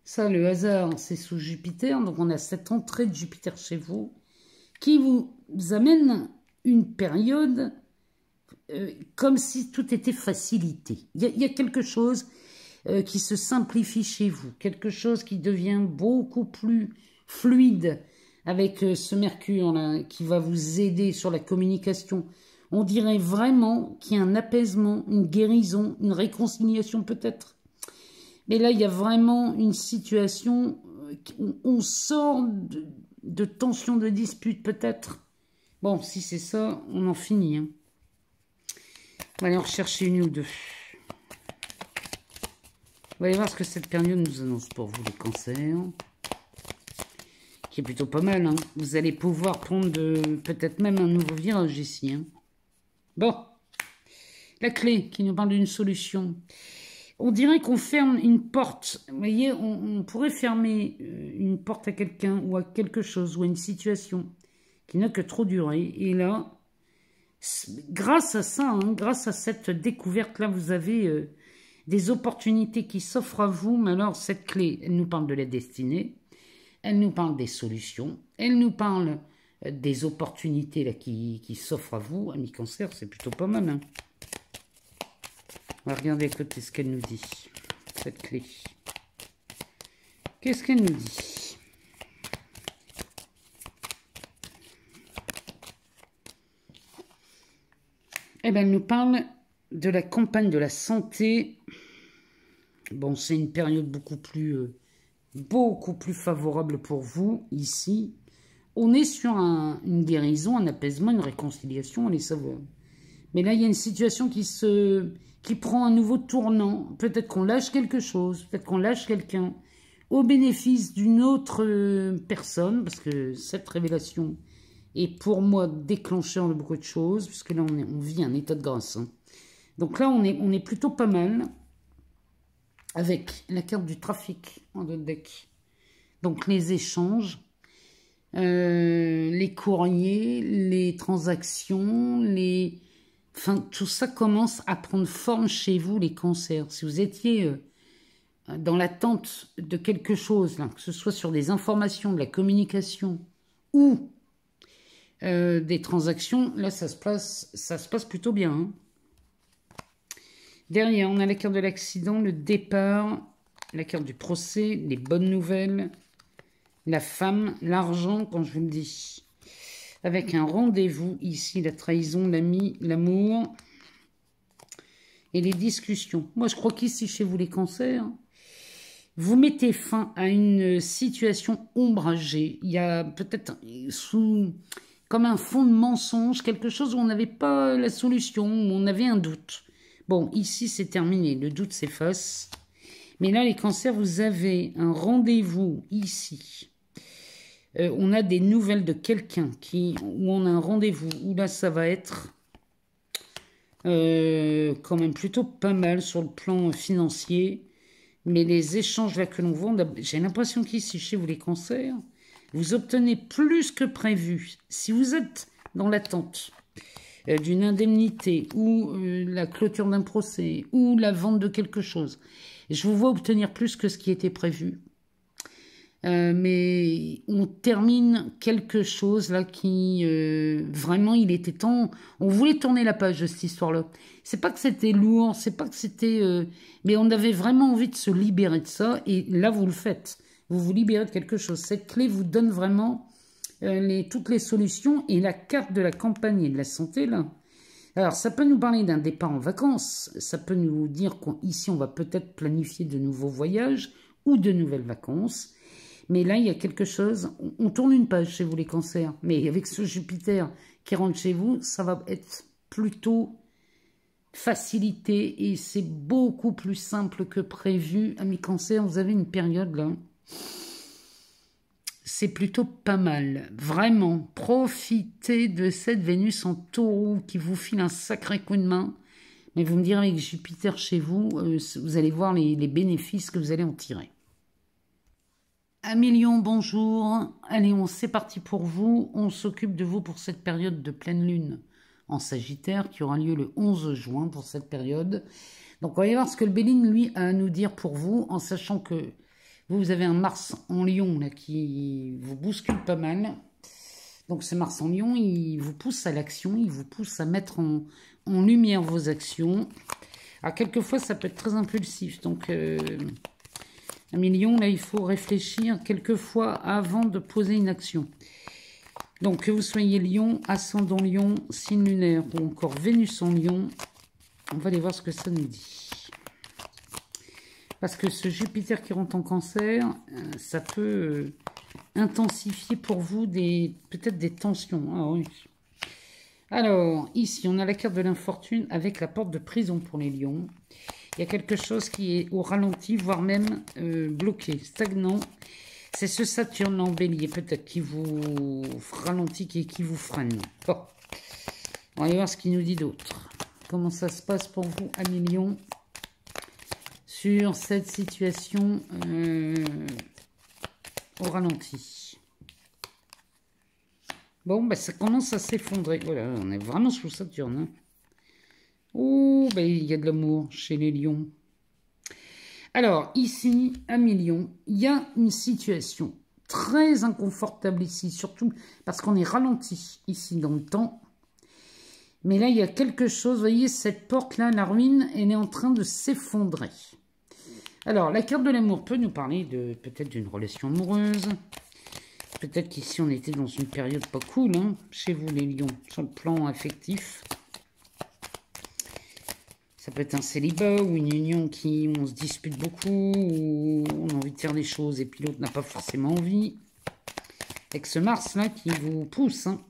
ça, le hasard, c'est sous Jupiter, donc on a cette entrée de Jupiter chez vous, qui vous amène une période comme si tout était facilité. Il y a quelque chose qui se simplifie chez vous, quelque chose qui devient beaucoup plus fluide avec ce Mercure-là qui va vous aider sur la communication. On dirait vraiment qu'il y a un apaisement, une guérison, une réconciliation peut-être. Mais là, il y a vraiment une situation où on sort de tension, de dispute peut-être. Bon, si c'est ça, on en finit. Hein. On va aller en rechercher une ou deux. On va aller voir ce que cette période nous annonce pour vous, les cancers. Qui est plutôt pas mal. Hein. Vous allez pouvoir prendre peut-être même un nouveau virage ici. Hein. Bon, la clé qui nous parle d'une solution. On dirait qu'on ferme une porte. Vous voyez, on pourrait fermer une porte à quelqu'un ou à quelque chose ou à une situation qui n'a que trop duré. Et là, grâce à ça, hein, grâce à cette découverte-là, vous avez des opportunités qui s'offrent à vous. Mais alors, cette clé, elle nous parle de la destinée. Elle nous parle des solutions. Elle nous parle des opportunités là, qui s'offrent à vous. Amis cancer, c'est plutôt pas mal. Hein. On va regarder à côté ce qu'elle nous dit, cette clé. Qu'est-ce qu'elle nous dit? Eh bien, elle nous parle de la campagne de la santé. Bon, c'est une période beaucoup plus favorable pour vous, ici. On est sur une guérison, un apaisement, une réconciliation, on les savoir. Mais là, il y a une situation qui prend un nouveau tournant. Peut-être qu'on lâche quelque chose, peut-être qu'on lâche quelqu'un au bénéfice d'une autre personne, parce que cette révélation est pour moi déclencheur de beaucoup de choses, puisque là, on vit un état de grâce. Hein. Donc là, on est plutôt pas mal, avec la carte du trafic en deux deck. Donc les échanges, les courriers, les transactions, enfin, tout ça commence à prendre forme chez vous, les cancers. Si vous étiez dans l'attente de quelque chose, là, que ce soit sur des informations, de la communication ou des transactions, là, ça se passe plutôt bien. Hein. Derrière, on a la carte de l'accident, le départ, la carte du procès, les bonnes nouvelles, la femme, l'argent, quand je vous le dis. Avec un rendez-vous ici, la trahison, l'ami, l'amour et les discussions. Moi, je crois qu'ici, chez vous, les cancers, vous mettez fin à une situation ombragée. Il y a peut-être comme un fond de mensonge, quelque chose où on n'avait pas la solution, où on avait un doute. Bon, ici, c'est terminé. Le doute s'efface. Mais là, les cancers, vous avez un rendez-vous ici. On a des nouvelles de quelqu'un où on a un rendez-vous, où là, ça va être quand même plutôt pas mal sur le plan financier. Mais les échanges là que l'on voit, j'ai l'impression qu'ici, chez vous, les cancers, vous obtenez plus que prévu. Si vous êtes dans l'attente d'une indemnité ou la clôture d'un procès ou la vente de quelque chose, je vous vois obtenir plus que ce qui était prévu. Mais on termine quelque chose là qui vraiment il était temps, on voulait tourner la page de cette histoire-là. C'est pas que c'était lourd, c'est pas que c'était mais on avait vraiment envie de se libérer de ça et là vous le faites. Vous vous libérez de quelque chose. Cette clé vous donne vraiment toutes les solutions et la carte de la campagne et de la santé là. Alors ça peut nous parler d'un départ en vacances, ça peut nous dire qu'ici on va peut-être planifier de nouveaux voyages ou de nouvelles vacances. Mais là, il y a quelque chose, on tourne une page chez vous les cancers, mais avec ce Jupiter qui rentre chez vous, ça va être plutôt facilité et c'est beaucoup plus simple que prévu. Amis Cancer, vous avez une période là. C'est plutôt pas mal. Vraiment, profitez de cette Vénus en taureau qui vous file un sacré coup de main. Mais vous me direz avec Jupiter chez vous, vous allez voir les bénéfices que vous allez en tirer. Amis Lion, bonjour. Allez, c'est parti pour vous. On s'occupe de vous pour cette période de pleine lune en Sagittaire qui aura lieu le 11 juin pour cette période. Donc on va y voir ce que le Béline, lui, a à nous dire pour vous, en sachant que vous avez un Mars en Lion là, qui vous bouscule pas mal. Donc ce Mars en Lion, il vous pousse à l'action, il vous pousse à mettre en lumière vos actions. Alors quelquefois, ça peut être très impulsif. Donc, amis Lion, là, il faut réfléchir quelquefois avant de poser une action. Donc que vous soyez Lion, ascendant Lion, signe lunaire ou encore Vénus en Lion, on va aller voir ce que ça nous dit. Parce que ce Jupiter qui rentre en Cancer, ça peut intensifier pour vous peut-être des tensions. Ah, oui. Alors, ici, on a la carte de l'infortune avec la porte de prison pour les lions. Il y a quelque chose qui est au ralenti, voire même bloqué, stagnant. C'est ce Saturne en bélier, peut-être, qui vous ralentit, qui vous freine. Bon, on va aller voir ce qu'il nous dit d'autre. Comment ça se passe pour vous, amis lions, sur cette situation au ralenti. Bon, ben, ça commence à s'effondrer. Voilà, on est vraiment sous Saturne. Hein. Oh, ben, il y a de l'amour chez les lions. Alors, ici, amis lions, il y a une situation très inconfortable ici, surtout parce qu'on est ralenti ici dans le temps. Mais là, il y a quelque chose, vous voyez, cette porte-là, la ruine, elle est en train de s'effondrer. Alors, la carte de l'amour peut nous parler de peut-être d'une relation amoureuse. Peut-être qu'ici, on était dans une période pas cool, hein, chez vous les lions, sur le plan affectif. Ça peut être un célibat ou une union où on se dispute beaucoup, où on a envie de faire des choses et puis l'autre n'a pas forcément envie. Avec ce Mars-là qui vous pousse. Hein.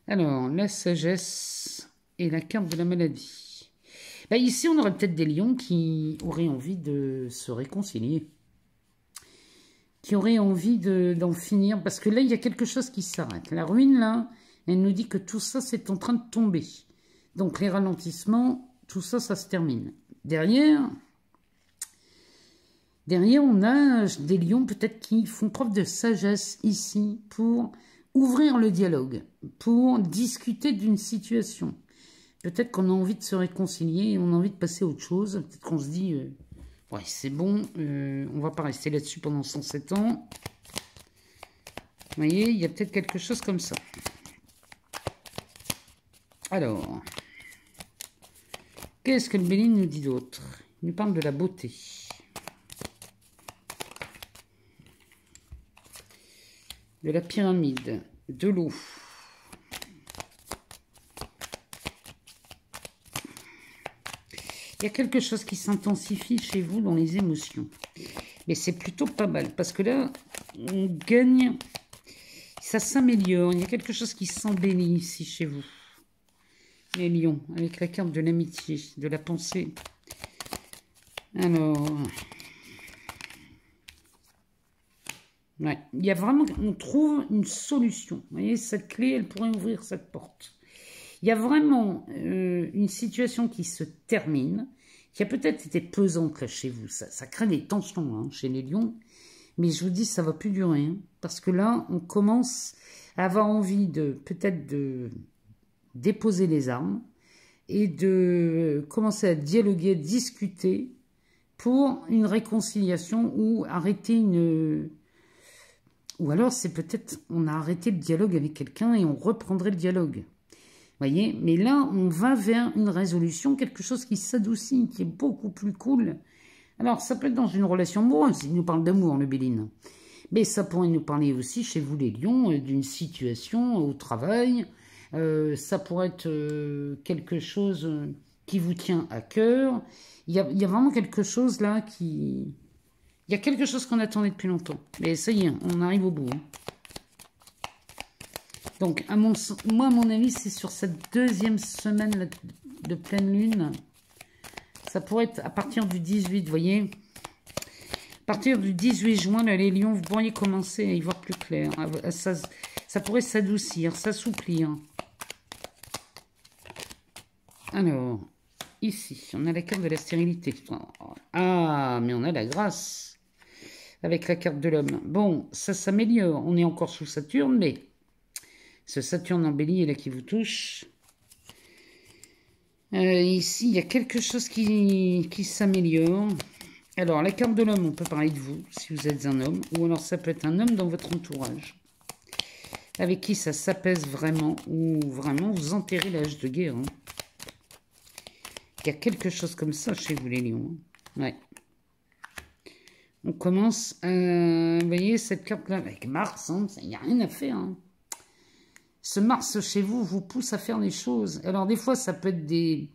Alors, la sagesse et la carte de la maladie. Là, ici, on aurait peut-être des lions qui auraient envie de se réconcilier. Qui auraient envie d'en finir. Parce que là, il y a quelque chose qui s'arrête. La ruine, là, elle nous dit que tout ça, c'est en train de tomber. Donc, les ralentissements, tout ça, ça se termine. Derrière, on a des lions peut-être qui font preuve de sagesse ici pour ouvrir le dialogue, pour discuter d'une situation. Peut-être qu'on a envie de se réconcilier et on a envie de passer à autre chose. Peut-être qu'on se dit, ouais, c'est bon, on va pas rester là-dessus pendant 107 ans. Vous voyez, il y a peut-être quelque chose comme ça. Alors, qu'est-ce que le Béline nous dit d'autre? Il nous parle de la beauté. De la pyramide, de l'eau. Il y a quelque chose qui s'intensifie chez vous dans les émotions. Mais c'est plutôt pas mal. Parce que là, on gagne. Ça s'améliore. Il y a quelque chose qui s'embellit ici chez vous. Les lions. Avec la carte de l'amitié. De la pensée. Alors. Ouais. Il y a vraiment. On trouve une solution. Vous voyez, cette clé, elle pourrait ouvrir cette porte. Il y a vraiment une situation qui se termine, qui a peut-être été pesante là chez vous. Ça crée des tensions hein, chez les lions. Mais je vous dis, ça ne va plus durer. Hein, parce que là, on commence à avoir envie peut-être de déposer les armes et de commencer à dialoguer, à discuter pour une réconciliation ou arrêter une... Ou alors, c'est peut-être, on a arrêté le dialogue avec quelqu'un et on reprendrait le dialogue. Voyez, mais là, on va vers une résolution, quelque chose qui s'adoucit, qui est beaucoup plus cool. Alors, ça peut être dans une relation amoureuse, il nous parle d'amour, le Béline. Mais ça pourrait nous parler aussi, chez vous les lions, d'une situation au travail. Ça pourrait être quelque chose qui vous tient à cœur. Il y a vraiment quelque chose là qui... Il y a quelque chose qu'on attendait depuis longtemps. Mais ça y est, on arrive au bout. Hein. Donc, moi, à mon avis, c'est sur cette deuxième semaine de pleine lune. Ça pourrait être à partir du 18, vous voyez. À partir du 18 juin, là, les lions, vous pourriez commencer à y voir plus clair. Ça pourrait s'adoucir, s'assouplir. Alors, ici, on a la carte de la stérilité. Ah, mais on a la grâce avec la carte de l'homme. Bon, ça s'améliore. On est encore sous Saturne, mais ce Saturne en bélier là qui vous touche. Ici, il y a quelque chose qui s'améliore. Alors, la carte de l'homme, on peut parler de vous, si vous êtes un homme. Ou alors, ça peut être un homme dans votre entourage. Avec qui ça s'apaise vraiment. Ou vraiment, vous enterrez l'âge de guerre. Hein. Il y a quelque chose comme ça chez vous, les lions. Hein. Ouais. On commence à... Vous voyez, cette carte-là, avec Mars, hein, il n'y a rien à faire. Hein. Ce Mars chez vous vous pousse à faire des choses. Alors, des fois, ça peut être des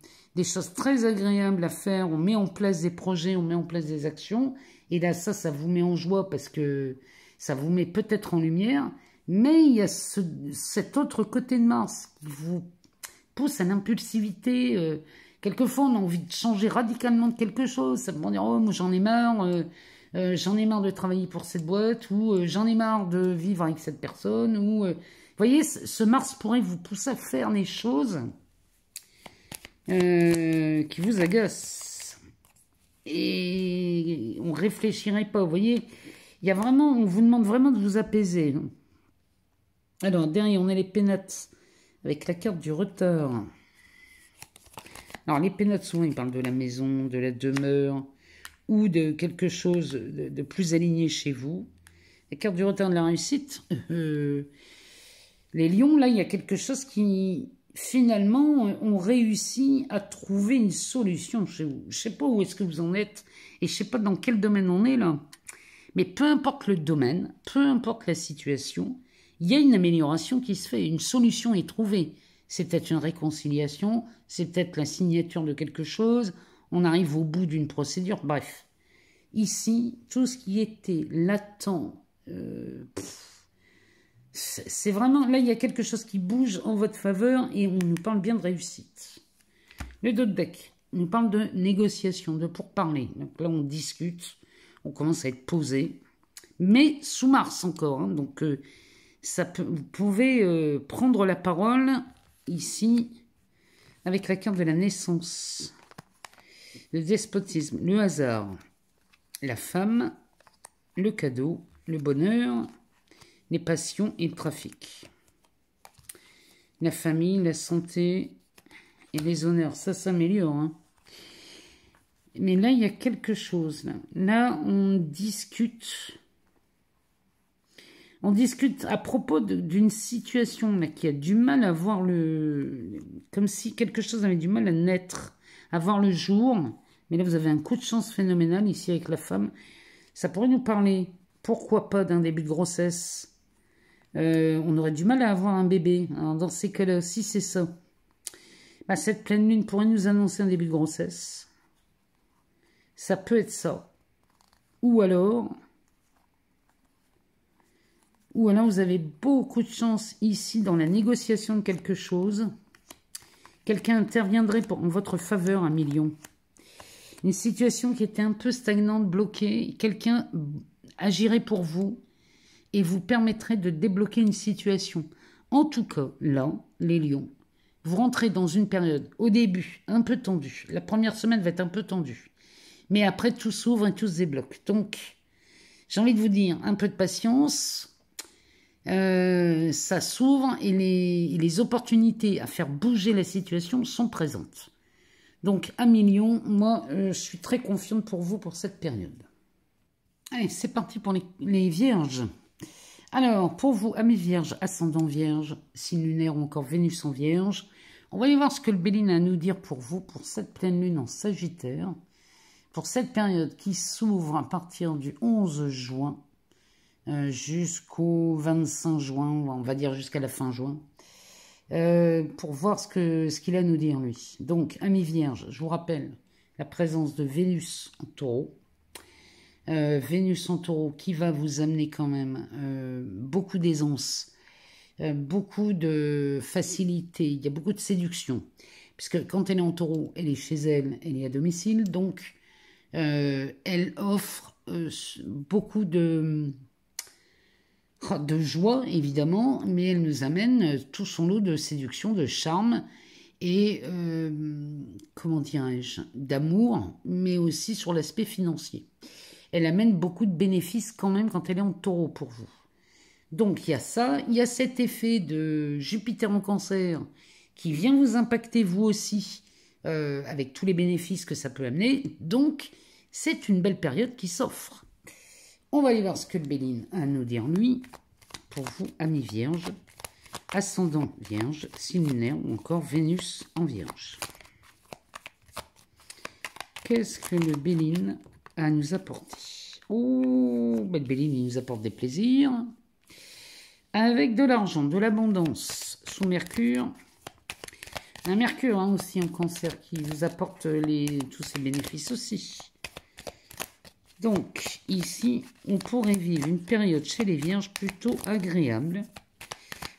choses très agréables à faire. On met en place des projets, on met en place des actions. Et là, ça vous met en joie parce que ça vous met peut-être en lumière. Mais il y a cet autre côté de Mars qui vous pousse à l'impulsivité. Quelquefois, on a envie de changer radicalement de quelque chose. Ça peut dire, oh, moi, j'en ai marre. J'en ai marre de travailler pour cette boîte. Ou j'en ai marre de vivre avec cette personne. Ou... vous voyez, ce Mars pourrait vous pousser à faire des choses qui vous agacent. Et on ne réfléchirait pas. Vous voyez, il y a vraiment, on vous demande vraiment de vous apaiser. Alors, derrière, on a les pénates avec la carte du retard. Alors, les pénates, souvent, ils parlent de la maison, de la demeure ou de quelque chose de plus aligné chez vous. La carte du retard de la réussite... les lions, là, il y a quelque chose qui, finalement, ont réussi à trouver une solution chez vous. Je ne sais pas où est-ce que vous en êtes et je ne sais pas dans quel domaine on est, là. Mais peu importe le domaine, peu importe la situation, il y a une amélioration qui se fait, une solution est trouvée. C'est peut-être une réconciliation, c'est peut-être la signature de quelque chose, on arrive au bout d'une procédure, bref. Ici, tout ce qui était latent... c'est vraiment, là, il y a quelque chose qui bouge en votre faveur et on nous parle bien de réussite. Le dos de deck nous parle de négociation, de pourparler. Donc là, on discute, on commence à être posé, mais sous Mars encore. Hein, donc, vous pouvez prendre la parole ici avec la carte de la naissance, le despotisme, le hasard, la femme, le cadeau, le bonheur, les passions et le trafic. La famille, la santé et les honneurs, ça s'améliore. Hein. Mais là, il y a quelque chose. Là, on discute. On discute à propos d'une situation là, qui a du mal à voir le... Comme si quelque chose avait du mal à naître, à voir le jour. Mais là, vous avez un coup de chance phénoménal ici avec la femme. Ça pourrait nous parler, pourquoi pas, d'un début de grossesse. On aurait du mal à avoir un bébé. Alors, dans ces cas-là, si c'est ça, bah, cette pleine lune pourrait nous annoncer un début de grossesse. Ça peut être ça. Ou alors, vous avez beaucoup de chance ici dans la négociation de quelque chose. Quelqu'un interviendrait en votre faveur, 1 million. Une situation qui était un peu stagnante, bloquée. Quelqu'un agirait pour vous et vous permettrait de débloquer une situation. En tout cas, là, les lions, vous rentrez dans une période, au début, un peu tendue. La première semaine va être un peu tendue. Mais après, tout s'ouvre et tout se débloque. Donc, j'ai envie de vous dire, un peu de patience. Ça s'ouvre et les opportunités à faire bouger la situation sont présentes. Donc, 1 million, moi, je suis très confiante pour vous pour cette période. Allez, c'est parti pour les vierges. Alors, pour vous, amis vierges, ascendant vierge, signe lunaire ou encore Vénus en vierge, on va aller voir ce que le Béline a à nous dire pour vous, pour cette pleine lune en Sagittaire, pour cette période qui s'ouvre à partir du 11 juin jusqu'au 25 juin, on va dire jusqu'à la fin juin, pour voir ce qu'il a à nous dire, lui. Donc, amis vierges, je vous rappelle la présence de Vénus en taureau. Vénus en taureau qui va vous amener quand même beaucoup d'aisance beaucoup de facilité, il y a beaucoup de séduction. Puisque quand elle est en taureau, elle est chez elle, elle est à domicile, donc elle offre beaucoup de joie, évidemment, mais elle nous amène tout son lot de séduction, de charme et, comment dirais-je, d'amour, mais aussi sur l'aspect financier. Elle amène beaucoup de bénéfices quand même quand elle est en taureau pour vous. Donc il y a ça, il y a cet effet de Jupiter en cancer qui vient vous impacter vous aussi, avec tous les bénéfices que ça peut amener. Donc c'est une belle période qui s'offre. On va aller voir ce que le Béline a à nous dire, lui, pour vous, amis vierges, ascendant vierge, signe lunaire ou encore Vénus en vierge. Qu'est-ce que le Béline a à nous apporter? Oh, ben le Béline, il nous apporte des plaisirs. Avec de l'argent, de l'abondance, sous Mercure. Un Mercure aussi en cancer qui vous apporte tous ces bénéfices aussi. Donc, ici, on pourrait vivre une période chez les Vierges plutôt agréable,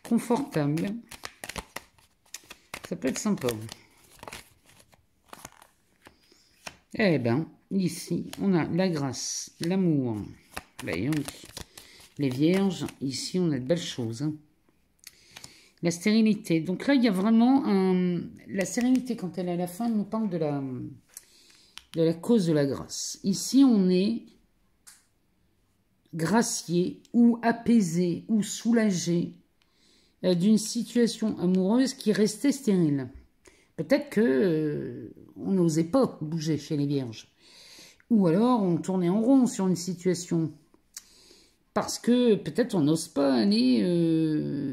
confortable. Ça peut être sympa. Eh bien, ici, on a la grâce, l'amour. Ben, les Vierges, ici, on a de belles choses. Hein. La stérilité. Donc là, il y a vraiment la sérénité, quand elle est à la fin, elle nous parle de la cause de la grâce. Ici, on est gracié ou apaisé ou soulagé d'une situation amoureuse qui restait stérile. Peut-être que on n'osait pas bouger chez les Vierges. Ou alors, on tournait en rond sur une situation. Parce que peut-être on n'ose pas aller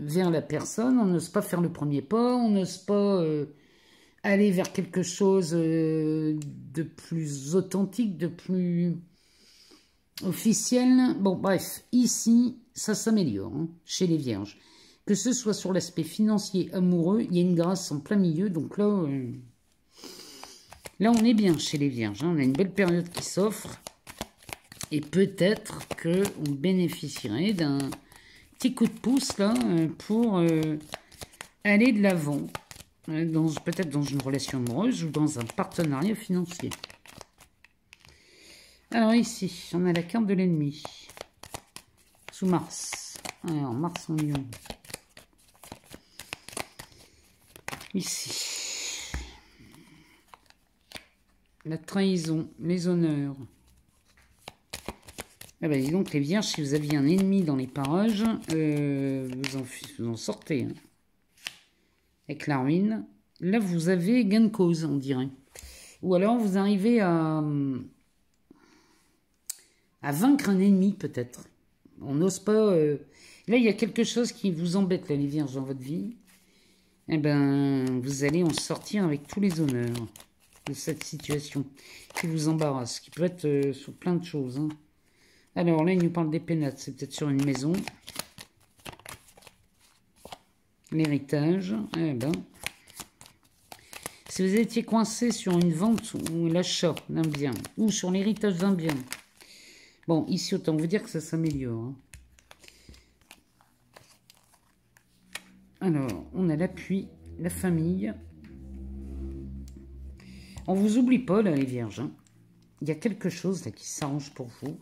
vers la personne, on n'ose pas faire le premier pas, on n'ose pas aller vers quelque chose de plus authentique, de plus officiel. Bon, bref, ici, ça s'améliore hein, chez les Vierges. Que ce soit sur l'aspect financier, amoureux, il y a une grâce en plein milieu. Donc là, là on est bien chez les Vierges. Hein, on a une belle période qui s'offre. Et peut-être qu'on bénéficierait d'un petit coup de pouce là pour aller de l'avant, peut-être dans une relation amoureuse ou dans un partenariat financier. Alors ici, on a la carte de l'ennemi, sous Mars. Alors, Mars en Lion. Ici, la trahison, les honneurs. Ah ben dis donc les Vierges, si vous aviez un ennemi dans les parages, vous en sortez. Hein. Avec la ruine. Là, vous avez gain de cause, on dirait. Ou alors, vous arrivez à vaincre un ennemi, peut-être. On n'ose pas... Là, il y a quelque chose qui vous embête, là, les Vierges, dans votre vie. Eh ben, vous allez en sortir avec tous les honneurs de cette situation qui vous embarrasse, qui peut être sur plein de choses, hein. Alors là, il nous parle des pénates, c'est peut-être sur une maison. L'héritage, eh ben. Si vous étiez coincé sur une vente ou l'achat d'un bien, ou sur l'héritage d'un bien. Bon, ici, autant vous dire que ça s'améliore. Hein. Alors, on a l'appui, la famille. On vous oublie pas, là, les Vierges. Hein. Il y a quelque chose là qui s'arrange pour vous.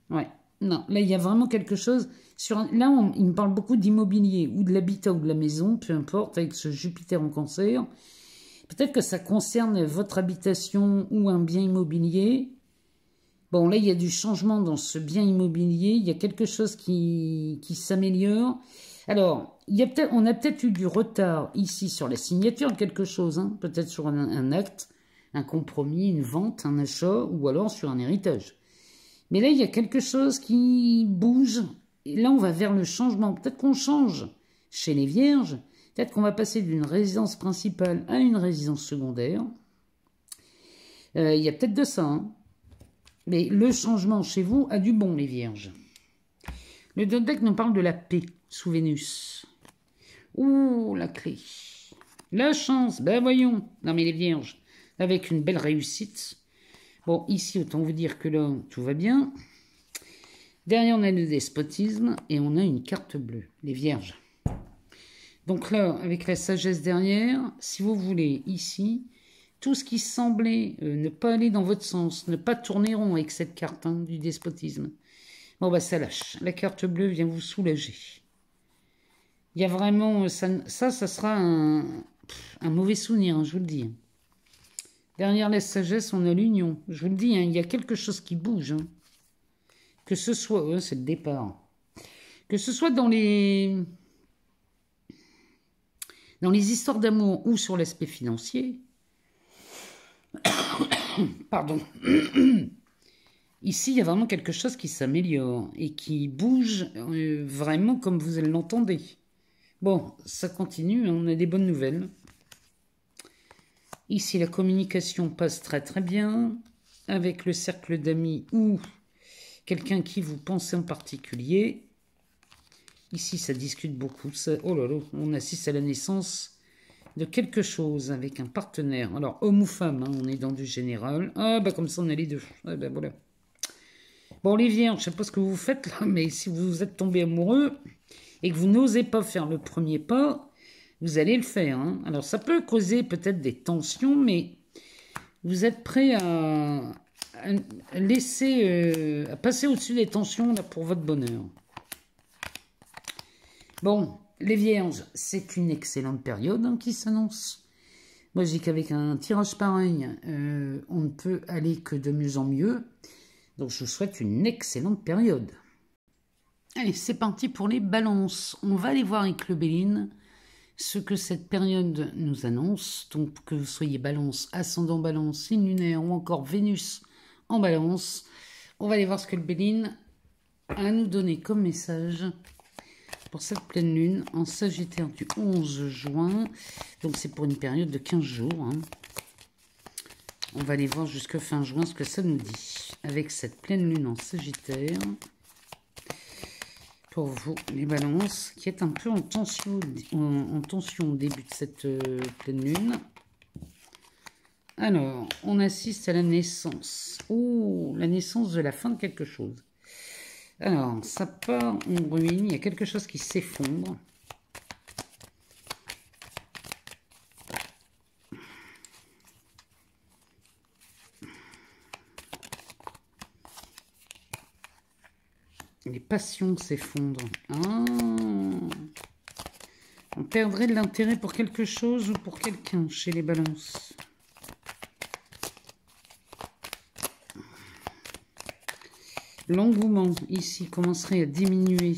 Ouais, non, là, il y a vraiment quelque chose. Là, il me parle beaucoup d'immobilier, ou de l'habitat, ou de la maison, peu importe, avec ce Jupiter en cancer. Peut-être que ça concerne votre habitation ou un bien immobilier. Bon, là, il y a du changement dans ce bien immobilier. Il y a quelque chose qui s'améliore. Alors, on a peut-être eu du retard ici sur la signature de quelque chose. Hein, peut-être sur un acte, un compromis, une vente, un achat, ou alors sur un héritage. Mais là, il y a quelque chose qui bouge. Et là, on va vers le changement. Peut-être qu'on change chez les Vierges. Peut-être qu'on va passer d'une résidence principale à une résidence secondaire. Il y a peut-être de ça. Hein. Mais le changement chez vous a du bon, les Vierges. Le deck nous parle de la paix sous Vénus. Ouh, la clé. La chance. Ben voyons. Non, mais les Vierges, avec une belle réussite. Bon, ici, autant vous dire que là, tout va bien. Derrière, on a le despotisme et on a une carte bleue, les vierges. Donc là, avec la sagesse derrière, si vous voulez, ici, tout ce qui semblait ne pas aller dans votre sens, ne pas tourner rond avec cette carte du despotisme, bon, bah ça lâche. La carte bleue vient vous soulager. Il y a vraiment... Ça sera un mauvais souvenir, je vous le dis. Derrière la sagesse, on a l'union. Je vous le dis, il y a quelque chose qui bouge. Que ce soit... c'est le départ. Que ce soit dans les histoires d'amour ou sur l'aspect financier. Pardon. Ici, il y a vraiment quelque chose qui s'améliore et qui bouge vraiment comme vous l'entendez. Bon, ça continue, on a des bonnes nouvelles. Ici, la communication passe très très bien avec le cercle d'amis ou quelqu'un qui vous pensez en particulier. Ici, ça discute beaucoup. Oh là là, on assiste à la naissance de quelque chose avec un partenaire. Alors, homme ou femme, on est dans du général. Ah, bah comme ça, on a les deux. Ah, bah voilà. Bon, les vierges, je ne sais pas ce que vous faites là, mais si vous êtes tombé amoureux et que vous n'osez pas faire le premier pas, vous allez le faire. Alors, ça peut causer peut-être des tensions, mais vous êtes prêt à laisser, à passer au-dessus des tensions là, pour votre bonheur. Bon, les vierges, c'est une excellente période qui s'annonce. Moi, je dis qu'avec un tirage pareil, on ne peut aller que de mieux en mieux. Donc, je vous souhaite une excellente période. Allez, c'est parti pour les balances. On va aller voir avec le Béline ce que cette période nous annonce. Donc, que vous soyez balance, ascendant balance, signe lunaire ou encore Vénus en balance. On va aller voir ce que le Béline a à nous donner comme message pour cette pleine lune en Sagittaire du 11 juin. Donc, c'est pour une période de 15 jours. On va aller voir jusqu'à fin juin ce que ça nous dit. Avec cette pleine lune en Sagittaire. Pour vous, les balances, qui est un peu en tension au début de cette pleine lune. Alors, on assiste à la naissance. Oh, la naissance de la fin de quelque chose. Alors, ça part en ruine. Il y a quelque chose qui s'effondre. Les passions s'effondrent. Ah, on perdrait de l'intérêt pour quelque chose ou pour quelqu'un chez les balances. L'engouement ici commencerait à diminuer.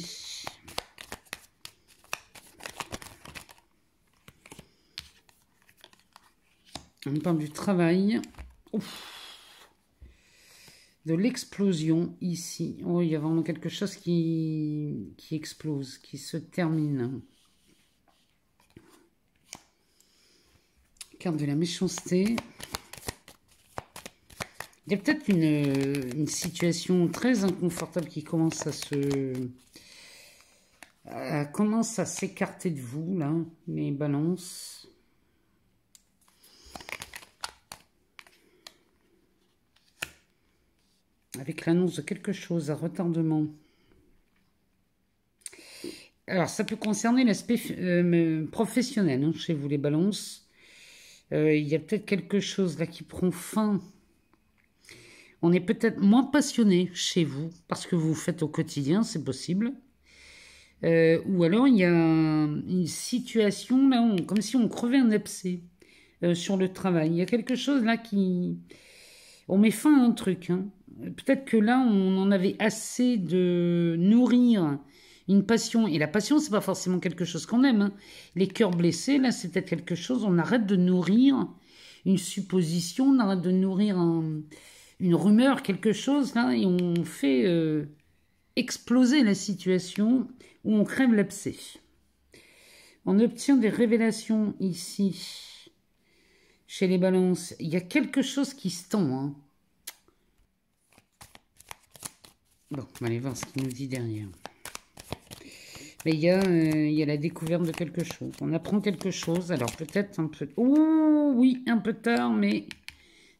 On parle du travail. Ouf. De l'explosion ici. Oh, il y a vraiment quelque chose qui explose, qui se termine. Carte de la méchanceté. Il y a peut-être une situation très inconfortable qui commence à s'écarter de vous, là, les balances. Avec l'annonce de quelque chose à retardement. Alors, ça peut concerner l'aspect professionnel chez vous, les balances. Il y a peut-être quelque chose là qui prend fin. On est peut-être moins passionné chez vous parce que vous faites au quotidien, c'est possible. Ou alors, il y a une situation là, comme si on crevait un abcès sur le travail. Il y a quelque chose là qui... On met fin à un truc. Peut-être que là, on en avait assez de nourrir une passion. Et la passion, c'est pas forcément quelque chose qu'on aime. Les cœurs blessés, là, c'est peut-être quelque chose... On arrête de nourrir une supposition, on arrête de nourrir une rumeur, quelque chose, là, et on fait exploser la situation où on crève l'abcès. On obtient des révélations ici. Chez les balances, il y a quelque chose qui se tend. Bon, on va aller voir ce qu'il nous dit derrière. Mais il y a la découverte de quelque chose. On apprend quelque chose. Alors peut-être un peu... Oh oui, un peu tard, mais...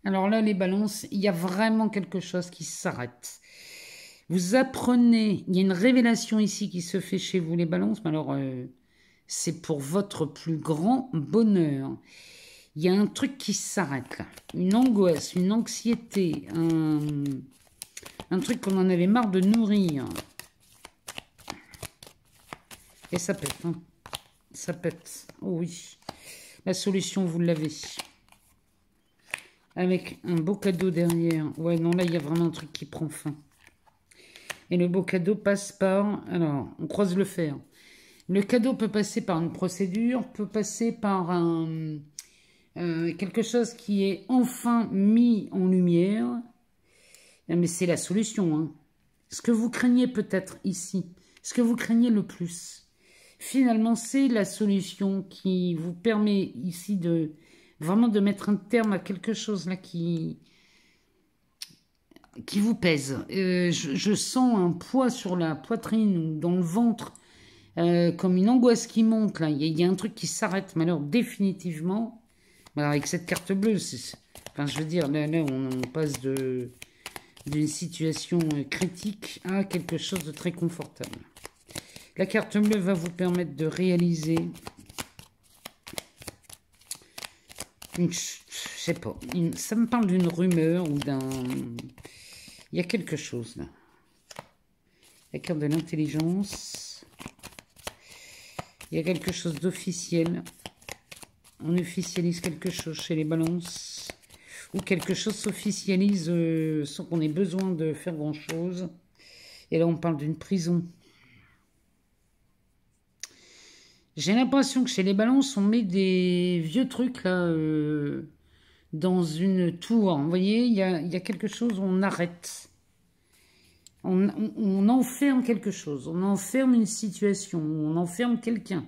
Alors là, les balances, il y a vraiment quelque chose qui s'arrête. Vous apprenez, il y a une révélation ici qui se fait chez vous les balances, mais alors c'est pour votre plus grand bonheur. Il y a un truc qui s'arrête là, une angoisse, une anxiété, un truc qu'on en avait marre de nourrir. Et ça pète, hein. Ça pète, oh oui. La solution, vous l'avez. Avec un beau cadeau derrière. Ouais, non, là, il y a vraiment un truc qui prend fin. Et le beau cadeau passe par... Alors, on croise le fer. Le cadeau peut passer par une procédure, peut passer par quelque chose qui est enfin mis en lumière. Mais c'est la solution, hein. Ce que vous craignez peut-être ici, ce que vous craignez le plus, finalement, c'est la solution qui vous permet ici de vraiment de mettre un terme à quelque chose là qui vous pèse. Je sens un poids sur la poitrine ou dans le ventre, comme une angoisse qui monte. Là. Il y a un truc qui s'arrête, mais alors définitivement, alors, avec cette carte bleue, enfin, je veux dire, là on passe d'une situation critique à quelque chose de très confortable. La carte bleue va vous permettre de réaliser je sais pas, ça me parle d'une rumeur ou d'un... Il y a quelque chose là. La carte de l'intelligence. Il y a quelque chose d'officiel. On officialise quelque chose chez les balances. Ou quelque chose s'officialise sans qu'on ait besoin de faire grand chose. Et là on parle d'une prison. J'ai l'impression que chez les balances, on met des vieux trucs là dans une tour. Vous voyez, il y a quelque chose où on arrête. On enferme quelque chose. On enferme une situation. On enferme quelqu'un.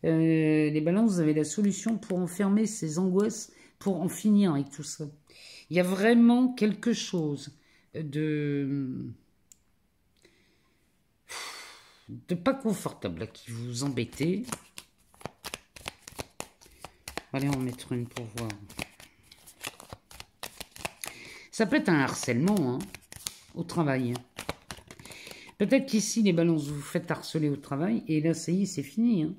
Les balances, vous avez la solution pour enfermer ces angoisses, pour en finir avec tout ça. Il y a vraiment quelque chose de pas confortable là, qui vous embêtez. Allez en mettre une pour voir. Ça peut être un harcèlement hein, au travail. Peut-être qu'ici les balances vous faites harceler au travail et là ça y est c'est fini. Hein.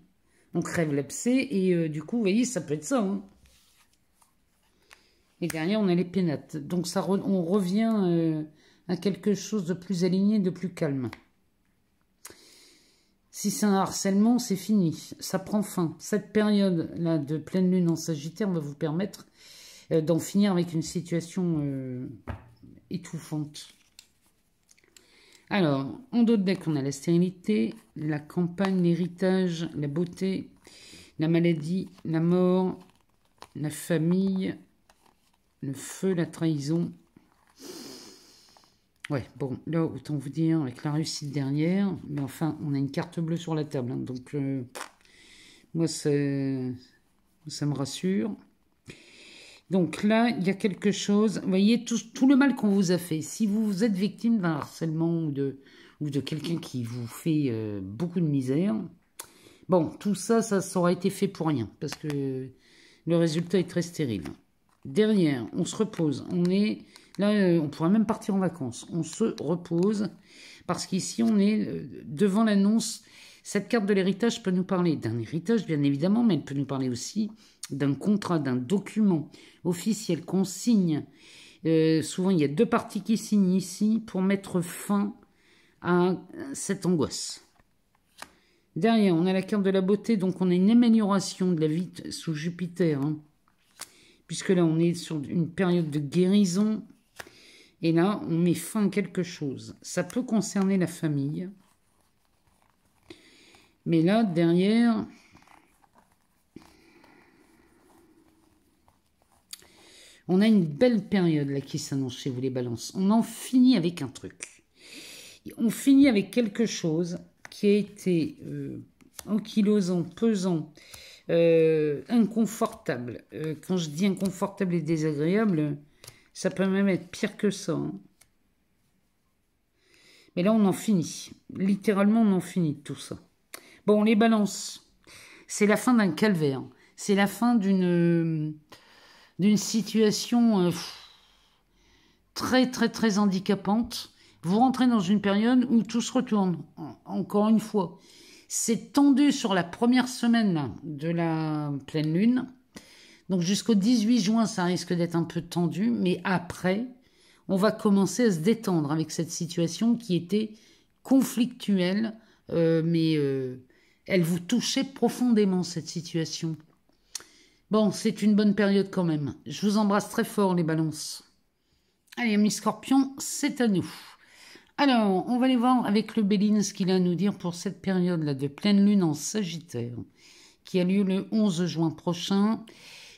On crève l'abcès et du coup vous voyez ça peut être ça. Hein. Et derrière on a les pénates. Donc ça on revient à quelque chose de plus aligné, de plus calme. Si c'est un harcèlement, c'est fini. Ça prend fin. Cette période-là de pleine lune en Sagittaire va vous permettre d'en finir avec une situation étouffante. Alors, en dos de deck, on a la stérilité, la campagne, l'héritage, la beauté, la maladie, la mort, la famille, le feu, la trahison. Ouais, bon, là, autant vous dire, avec la réussite derrière, mais enfin, on a une carte bleue sur la table, hein, donc moi, ça me rassure. Donc là, il y a quelque chose, vous voyez, tout le mal qu'on vous a fait, si vous êtes victime d'un harcèlement ou de quelqu'un qui vous fait beaucoup de misère, bon, tout ça, ça aurait été fait pour rien, parce que le résultat est très stérile. Derrière, on se repose, on est... Là, on pourrait même partir en vacances. On se repose parce qu'ici, on est devant l'annonce. Cette carte de l'héritage peut nous parler d'un héritage, bien évidemment, mais elle peut nous parler aussi d'un contrat, d'un document officiel qu'on signe. Souvent, il y a deux parties qui signent ici pour mettre fin à cette angoisse. Derrière, on a la carte de la beauté, donc on a une amélioration de la vie sous Jupiter. Hein, puisque là, on est sur une période de guérison. Et là, on met fin à quelque chose. Ça peut concerner la famille. Mais là, derrière... On a une belle période là qui s'annonce chez vous les balances. On en finit avec un truc. On finit avec quelque chose qui a été ankylosant, pesant, inconfortable. Quand je dis inconfortable et désagréable... Ça peut même être pire que ça. Hein. Mais là, on en finit. Littéralement, on en finit de tout ça. Bon, les balances. C'est la fin d'un calvaire. C'est la fin d'une situation très, très, très handicapante. vous rentrez dans une période où tout se retourne. Encore une fois, c'est tendu sur la première semaine de la pleine lune. Donc jusqu'au 18 juin, ça risque d'être un peu tendu. Mais après, on va commencer à se détendre avec cette situation qui était conflictuelle. Mais elle vous touchait profondément, cette situation. Bon, c'est une bonne période quand même. Je vous embrasse très fort, les balances. Allez, amis scorpions, c'est à nous. Alors, on va aller voir avec le Béline ce qu'il a à nous dire pour cette période-là de pleine lune en Sagittaire, qui a lieu le 11 juin prochain.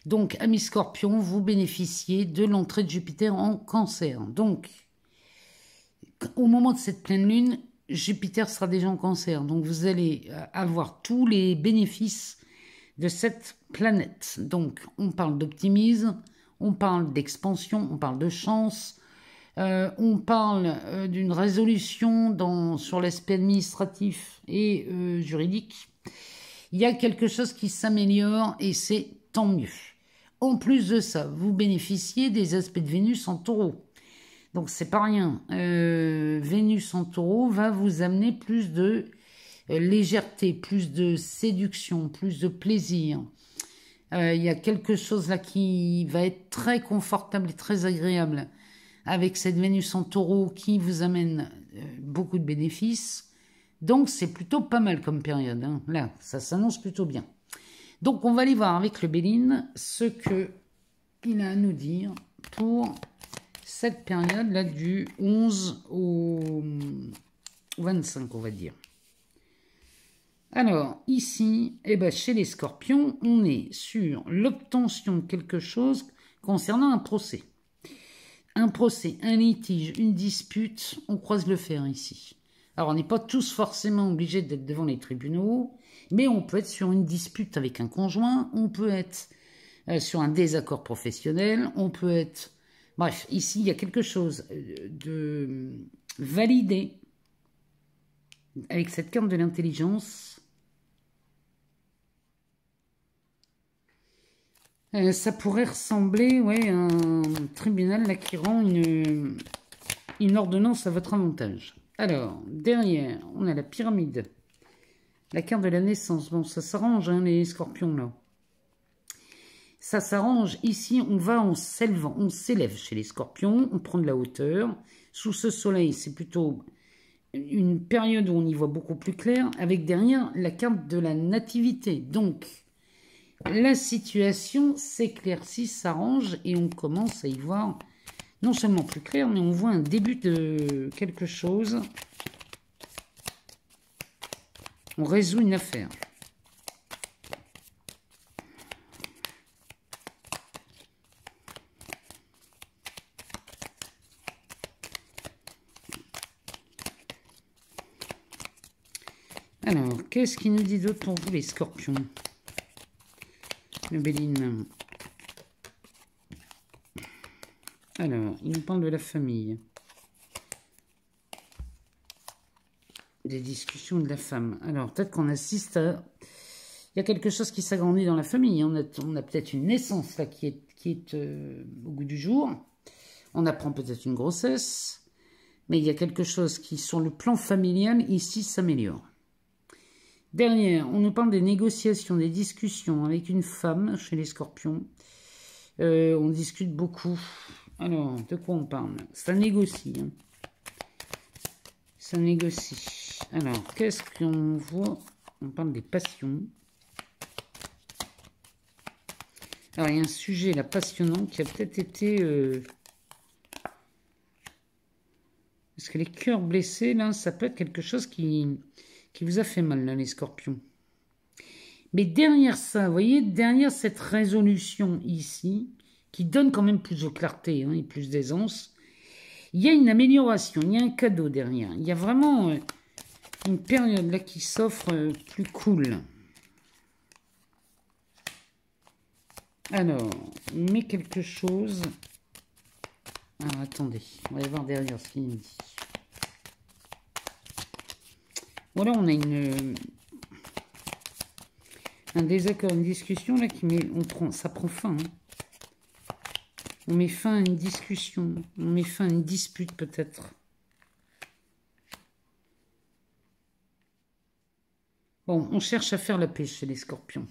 Donc, amis scorpions, vous bénéficiez de l'entrée de Jupiter en Cancer. Donc, au moment de cette pleine lune, Jupiter sera déjà en Cancer. Donc, vous allez avoir tous les bénéfices de cette planète. Donc, on parle d'optimisme, on parle d'expansion, on parle de chance, on parle d'une résolution sur l'aspect administratif et juridique. Il y a quelque chose qui s'améliore et c'est tant mieux. En plus de ça, vous bénéficiez des aspects de Vénus en Taureau. Donc, c'est pas rien. Vénus en Taureau va vous amener plus de légèreté, plus de séduction, plus de plaisir. Il y a quelque chose là qui va être très confortable et très agréable avec cette Vénus en Taureau qui vous amène beaucoup de bénéfices. Donc, c'est plutôt pas mal comme période. Hein. Là, ça s'annonce plutôt bien. Donc, on va aller voir avec le Béline ce qu'il a à nous dire pour cette période-là du 11 au 25, on va dire. Alors, ici, chez les scorpions, on est sur l'obtention de quelque chose concernant un procès. Un procès, un litige, une dispute, on croise le fer ici. Alors, on n'est pas tous forcément obligés d'être devant les tribunaux, mais on peut être sur une dispute avec un conjoint, on peut être sur un désaccord professionnel, on peut être... Bref, ici, il y a quelque chose de validé avec cette carte de l'intelligence. Ça pourrait ressembler à un tribunal là, qui rend une ordonnance à votre avantage. Alors, derrière, on a la pyramide. La carte de la naissance. Bon, ça s'arrange, hein, les scorpions, là. Ça s'arrange. Ici, on va en s'élevant. On s'élève chez les scorpions. On prend de la hauteur. Sous ce soleil, c'est plutôt une période où on y voit beaucoup plus clair. Avec derrière, la carte de la nativité. Donc, la situation s'éclaircit, s'arrange. Et on commence à y voir non seulement plus clair, mais on voit un début de quelque chose. On résout une affaire. Alors, qu'est-ce qu'il nous dit d'autre pour vous, les scorpions? Le Béline. Alors, il nous parle de la famille. Des discussions de la femme. Alors, peut-être qu'on assiste à... Il y a quelque chose qui s'agrandit dans la famille. On a peut-être une naissance là qui est au goût du jour. On apprend peut-être une grossesse. Mais il y a quelque chose qui, sur le plan familial, ici, s'améliore. Derrière, on nous parle des négociations, des discussions avec une femme chez les scorpions. On discute beaucoup. Alors, de quoi on parle? Ça négocie. Hein. Ça négocie. Alors, qu'est-ce qu'on voit? On parle des passions. Alors, il y a un sujet là passionnant qui a peut-être été... Parce que les cœurs blessés, là, ça peut être quelque chose qui vous a fait mal, là, les scorpions. Mais derrière ça, vous voyez, derrière cette résolution ici, qui donne quand même plus de clarté hein, et plus d'aisance, il y a une amélioration, il y a un cadeau derrière. Il y a vraiment une période là qui s'offre plus cool. Alors, on met quelque chose... Alors, attendez, on va aller voir derrière ce qu'il nous dit. Voilà, on a un désaccord, une discussion là qui met, ça prend fin. Hein. On met fin à une discussion, on met fin à une dispute peut-être. Bon, on cherche à faire la paix chez les scorpions.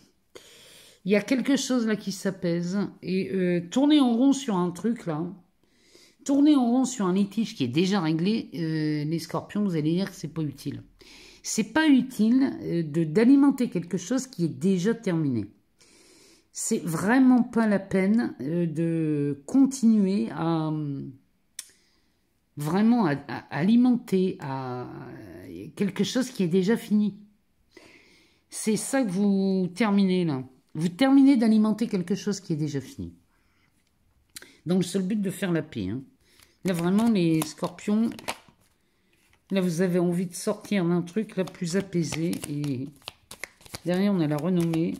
Il y a quelque chose là qui s'apaise. Et tourner en rond sur un truc là, tourner en rond sur un litige qui est déjà réglé, les scorpions, vous allez dire que c'est pas utile. C'est pas utile d'alimenter quelque chose qui est déjà terminé. C'est vraiment pas la peine de continuer à vraiment à alimenter à quelque chose qui est déjà fini. C'est ça que vous terminez là. Vous terminez d'alimenter quelque chose qui est déjà fini. Dans le seul but de faire la paix. Hein. Là, vraiment, les scorpions, là, vous avez envie de sortir d'un truc là plus apaisé. Et derrière, on a la renommée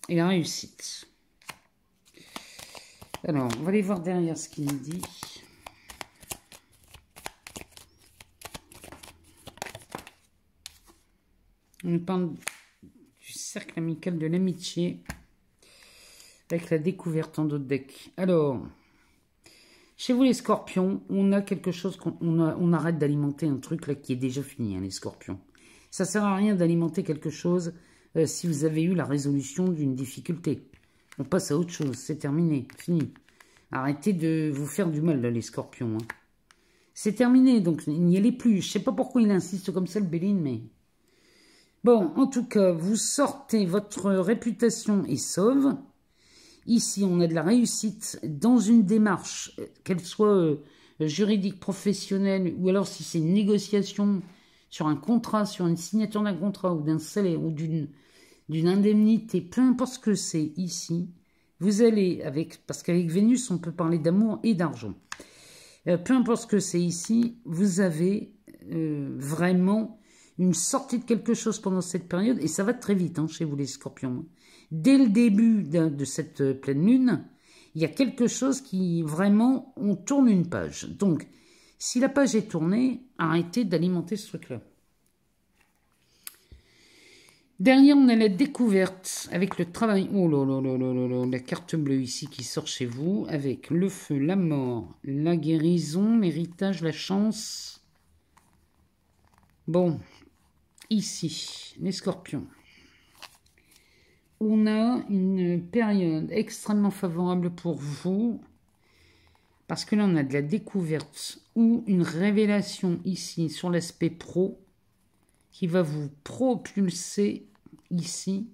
et la réussite. Alors, on va aller voir derrière ce qu'il dit. On nous parle du cercle amical de l'amitié avec la découverte en d'autres decks. Alors, chez vous les scorpions, on a quelque chose on arrête d'alimenter un truc là qui est déjà fini, hein, les scorpions. Ça sert à rien d'alimenter quelque chose si vous avez eu la résolution d'une difficulté. On passe à autre chose, c'est terminé, fini. Arrêtez de vous faire du mal là les scorpions. Hein. C'est terminé, donc il n'y allait plus. Je sais pas pourquoi il insiste comme ça le Béline, mais... Bon, en tout cas, vous sortez, votre réputation est sauve. Ici, on a de la réussite dans une démarche, qu'elle soit juridique, professionnelle, ou alors si c'est une négociation sur un contrat, sur une signature d'un contrat, ou d'un salaire, ou d'une indemnité, peu importe ce que c'est ici, vous allez, parce qu'avec Vénus, on peut parler d'amour et d'argent. Peu importe ce que c'est ici, vous avez vraiment une sortie de quelque chose pendant cette période, et ça va très vite hein, chez vous les scorpions. Dès le début de cette pleine lune, il y a quelque chose qui vraiment, on tourne une page. Donc, si la page est tournée, arrêtez d'alimenter ce truc-là. Derrière, on a la découverte avec le travail. Oh là là là là là là, la carte bleue ici qui sort chez vous, avec le feu, la mort, la guérison, l'héritage, la chance. Bon, ici, les scorpions. On a une période extrêmement favorable pour vous, parce que là, on a de la découverte ou une révélation ici sur l'aspect pro qui va vous propulser ici.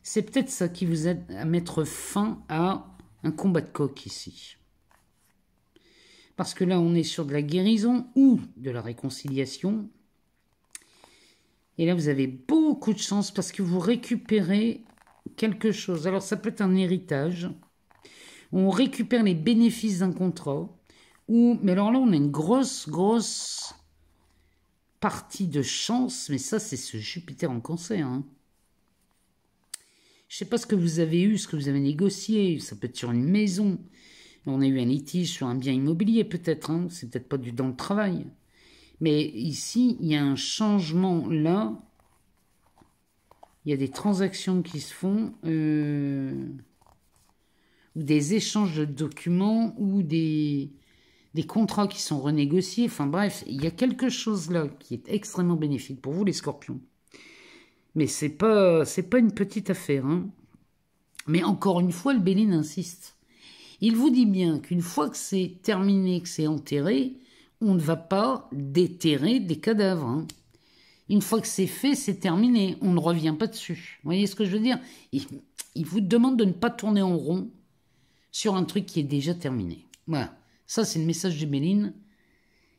C'est peut-être ça qui vous aide à mettre fin à un combat de coq ici. Parce que là, on est sur de la guérison ou de la réconciliation. Et là, vous avez beaucoup de chance parce que vous récupérez quelque chose. Alors, ça peut être un héritage. On récupère les bénéfices d'un contrat. Mais alors là, on a une grosse partie de chance. Mais ça, c'est ce Jupiter en Cancer. Hein. Je ne sais pas ce que vous avez eu, ce que vous avez négocié. Ça peut être sur une maison. On a eu un litige sur un bien immobilier, peut-être. Hein. C'est peut-être pas dans le travail. Mais ici, il y a un changement là. Il y a des transactions qui se font, ou des échanges de documents, ou des contrats qui sont renégociés. Enfin bref, il y a quelque chose là qui est extrêmement bénéfique pour vous les scorpions. Mais c'est pas une petite affaire. Hein. Mais encore une fois, le Béline insiste. Il vous dit bien qu'une fois que c'est terminé, que c'est enterré, on ne va pas déterrer des cadavres. Hein. Une fois que c'est fait, c'est terminé. On ne revient pas dessus. Vous voyez ce que je veux dire? Il vous demande de ne pas tourner en rond sur un truc qui est déjà terminé. Voilà. Ça, c'est le message du Béline.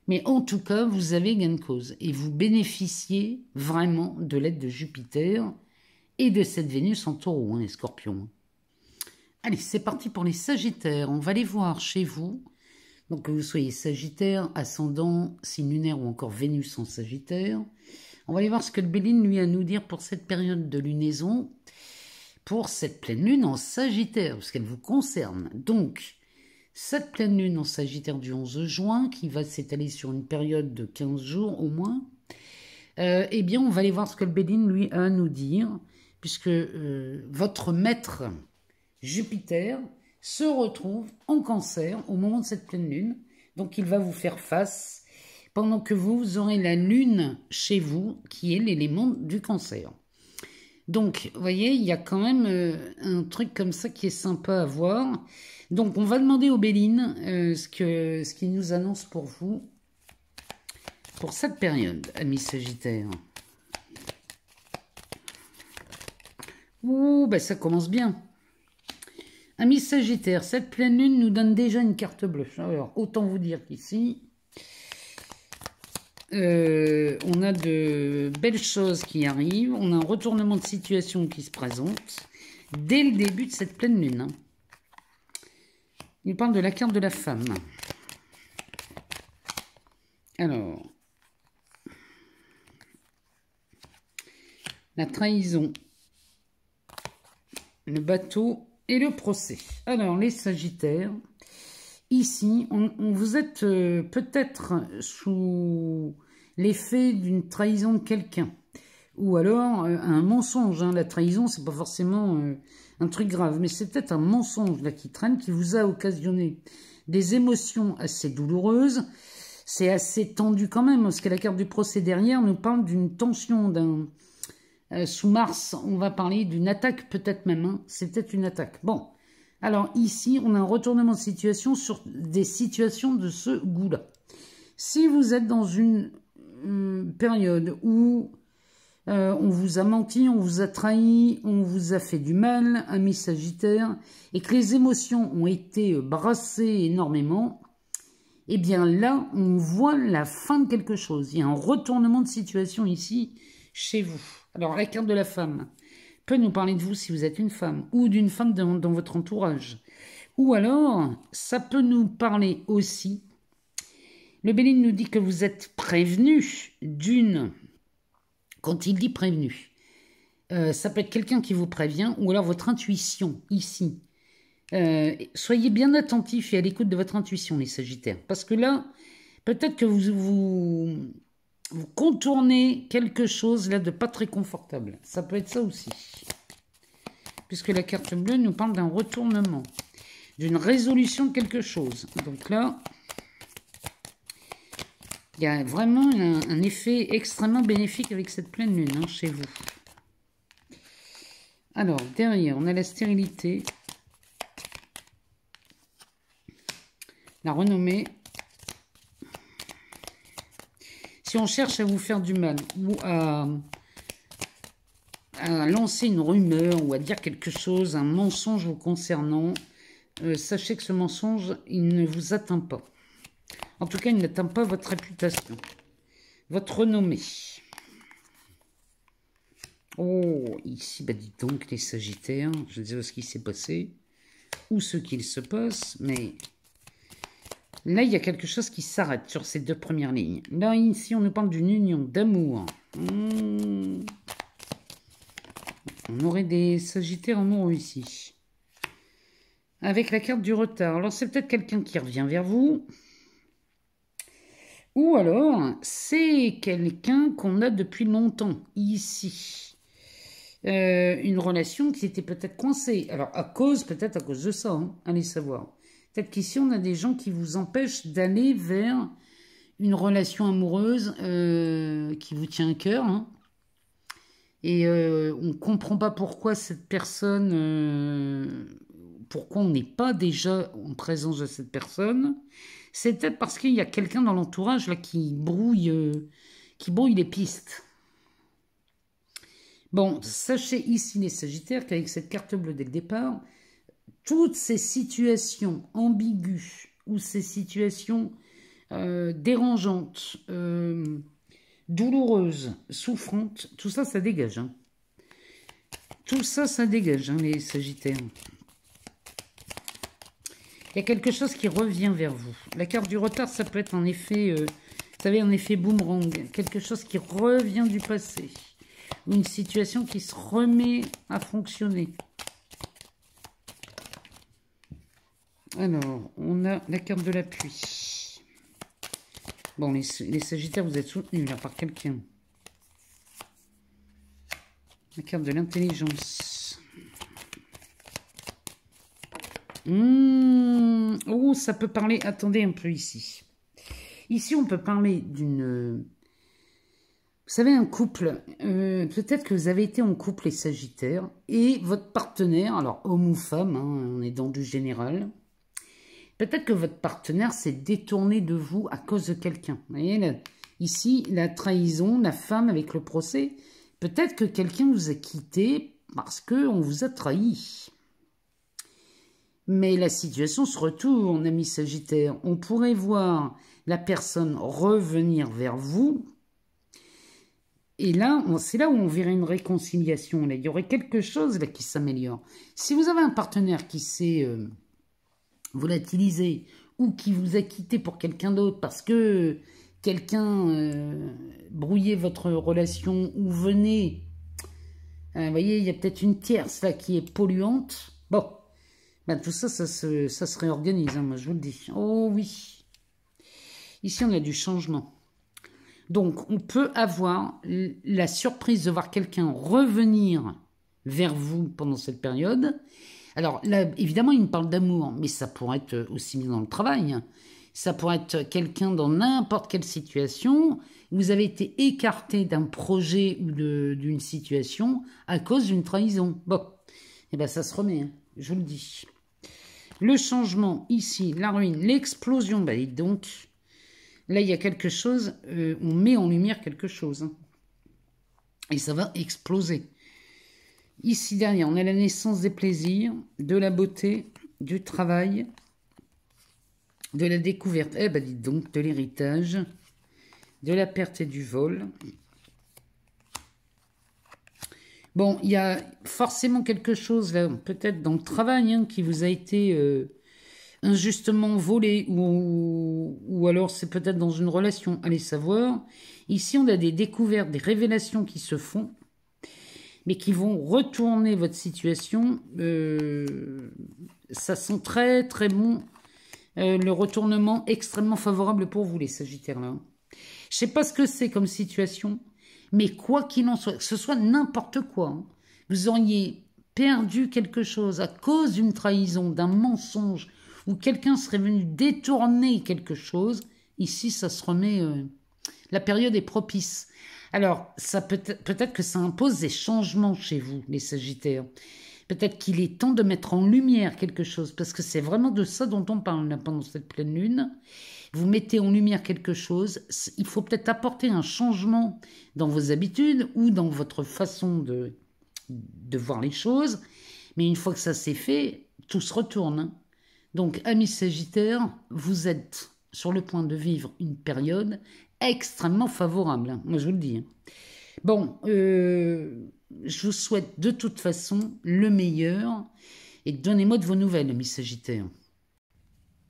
Mais en tout cas, vous avez gain de cause. Et vous bénéficiez vraiment de l'aide de Jupiter et de cette Vénus en taureau, hein, les scorpions. Allez, c'est parti pour les sagittaires. On va les voir chez vous. Donc, que vous soyez sagittaire, ascendant, signe lunaire ou encore Vénus en sagittaire. On va aller voir ce que le Béline lui a à nous dire pour cette période de lunaison, pour cette pleine lune en sagittaire, parce qu'elle vous concerne. Donc, cette pleine lune en sagittaire du 11 juin, qui va s'étaler sur une période de 15 jours au moins, eh bien, on va aller voir ce que le Béline lui a à nous dire, puisque votre maître Jupiter se retrouve en Cancer au moment de cette pleine lune. Donc, il va vous faire face pendant que vous aurez la lune chez vous, qui est l'élément du cancer. Donc, vous voyez, il y a quand même un truc comme ça qui est sympa à voir. Donc, on va demander aux Béline ce qu'il nous annonce pour vous, pour cette période, amis Sagittaires. Ouh, ben ça commence bien. Amis Sagittaires, cette pleine lune nous donne déjà une carte bleue. Alors, autant vous dire qu'ici, on a de belles choses qui arrivent. On a un retournement de situation qui se présente dès le début de cette pleine lune. Hein. Il parle de la carte de la femme. Alors, la trahison, le bateau et le procès. Alors, les Sagittaires, ici, vous êtes peut-être sous l'effet d'une trahison de quelqu'un. Ou alors un mensonge. Hein. La trahison, c'est pas forcément un truc grave, mais c'est peut-être un mensonge là qui traîne, qui vous a occasionné des émotions assez douloureuses. C'est assez tendu quand même, parce que la carte du procès derrière nous parle d'une tension, sous Mars, on va parler d'une attaque peut-être même. Hein. C'est peut-être une attaque. Bon, alors ici, on a un retournement de situation sur des situations de ce goût-là. Si vous êtes dans une période où on vous a menti, on vous a trahi, on vous a fait du mal, amis Sagittaires, et que les émotions ont été brassées énormément, eh bien là, on voit la fin de quelque chose. Il y a un retournement de situation ici, chez vous. Alors, la carte de la femme peut nous parler de vous si vous êtes une femme, ou d'une femme dans votre entourage. Ou alors, ça peut nous parler aussi. Le Béline nous dit que vous êtes prévenu d'une... Quand il dit prévenu, ça peut être quelqu'un qui vous prévient, ou alors votre intuition, ici. Soyez bien attentifs et à l'écoute de votre intuition, les Sagittaires. Parce que là, peut-être que vous contournez quelque chose là de pas très confortable. Ça peut être ça aussi. Puisque la carte bleue nous parle d'un retournement, d'une résolution de quelque chose. Donc là, il y a vraiment un effet extrêmement bénéfique avec cette pleine lune hein, chez vous. Alors, derrière, on a la stérilité, la renommée. Si on cherche à vous faire du mal ou à lancer une rumeur ou à dire quelque chose, un mensonge vous concernant, sachez que ce mensonge, il ne vous atteint pas. En tout cas, il n'atteint pas votre réputation, votre renommée. Oh, ici, bah dites donc, les Sagittaires, je ne sais pas ce qui s'est passé, ou ce qu'il se passe, mais là, il y a quelque chose qui s'arrête sur ces deux premières lignes. Là, ici, on nous parle d'une union d'amour. On aurait des Sagittaires amoureux ici. Avec la carte du retard. Alors, c'est peut-être quelqu'un qui revient vers vous. Ou alors, c'est quelqu'un qu'on a depuis longtemps, ici. Une relation qui était peut-être coincée. Alors, peut-être à cause de ça, hein, allez savoir. Peut-être qu'ici, on a des gens qui vous empêchent d'aller vers une relation amoureuse qui vous tient à cœur. Hein. Et on ne comprend pas pourquoi cette personne... pourquoi on n'est pas déjà en présence de cette personne. C'est peut-être parce qu'il y a quelqu'un dans l'entourage là qui brouille les pistes. Bon, sachez ici les Sagittaires qu'avec cette carte bleue dès le départ, toutes ces situations ambiguës ou ces situations dérangeantes, douloureuses, souffrantes, tout ça, ça dégage. Hein. Tout ça, ça dégage, hein, les Sagittaires. Il y a quelque chose qui revient vers vous. La carte du retard, ça peut être un effet, vous savez, un effet boomerang. Quelque chose qui revient du passé. Ou une situation qui se remet à fonctionner. Alors, on a la carte de la pluie. Bon, les Sagittaires, vous êtes soutenus là par quelqu'un. La carte de l'intelligence. Oh, ça peut parler... Attendez un peu ici. Ici, on peut parler d'une... Vous savez, un couple, peut-être que vous avez été en couple, les Sagittaires, et votre partenaire, alors homme ou femme, hein, on est dans du général, peut-être que votre partenaire s'est détourné de vous à cause de quelqu'un. Vous voyez, là, ici, la trahison, la femme avec le procès, peut-être que quelqu'un vous a quitté parce qu'on vous a trahi. Mais la situation se retourne, ami Sagittaire. On pourrait voir la personne revenir vers vous. Et là, c'est là où on verrait une réconciliation. Là. Il y aurait quelque chose là qui s'améliore. Si vous avez un partenaire qui s'est volatilisé ou qui vous a quitté pour quelqu'un d'autre parce que quelqu'un brouillait votre relation ou venait, vous voyez, il y a peut-être une tierce là qui est polluante. Bon. Ben, tout ça, ça se réorganise, hein, moi je vous le dis. Oh oui. Ici, on a du changement. Donc, on peut avoir la surprise de voir quelqu'un revenir vers vous pendant cette période. Alors là, évidemment, il me parle d'amour, mais ça pourrait être aussi bien dans le travail. Ça pourrait être quelqu'un dans n'importe quelle situation. Vous avez été écarté d'un projet ou d'une situation à cause d'une trahison. Bon, et ben ça se remet, hein, je vous le dis. Le changement, ici, la ruine, l'explosion, bah, donc, là, il y a quelque chose, on met en lumière quelque chose. Hein, et ça va exploser. Ici, derrière, on a la naissance des plaisirs, de la beauté, du travail, de la découverte, eh ben, dites donc, de l'héritage, de la perte et du vol. Bon, il y a forcément quelque chose, là, peut-être dans le travail, hein, qui vous a été injustement volé, ou alors c'est peut-être dans une relation, allez savoir. Ici, on a des découvertes, des révélations qui se font, mais qui vont retourner votre situation. Ça sent très, très bon. Le retournement extrêmement favorable pour vous, les Sagittaires, là. Je ne sais pas ce que c'est comme situation, mais quoi qu'il en soit, que ce soit n'importe quoi, hein, vous auriez perdu quelque chose à cause d'une trahison, d'un mensonge, ou quelqu'un serait venu détourner quelque chose, ici, ça se remet... la période est propice. Alors, peut-être que ça impose des changements chez vous, les Sagittaires. Peut-être qu'il est temps de mettre en lumière quelque chose, parce que c'est vraiment de ça dont on parle là, pendant cette pleine lune. Vous mettez en lumière quelque chose, il faut peut-être apporter un changement dans vos habitudes ou dans votre façon de voir les choses. Mais une fois que ça s'est fait, tout se retourne. Hein. Donc, amis Sagittaires, vous êtes sur le point de vivre une période extrêmement favorable. Hein. Moi, je vous le dis. Hein. Bon, je vous souhaite de toute façon le meilleur et donnez-moi de vos nouvelles, amis Sagittaires.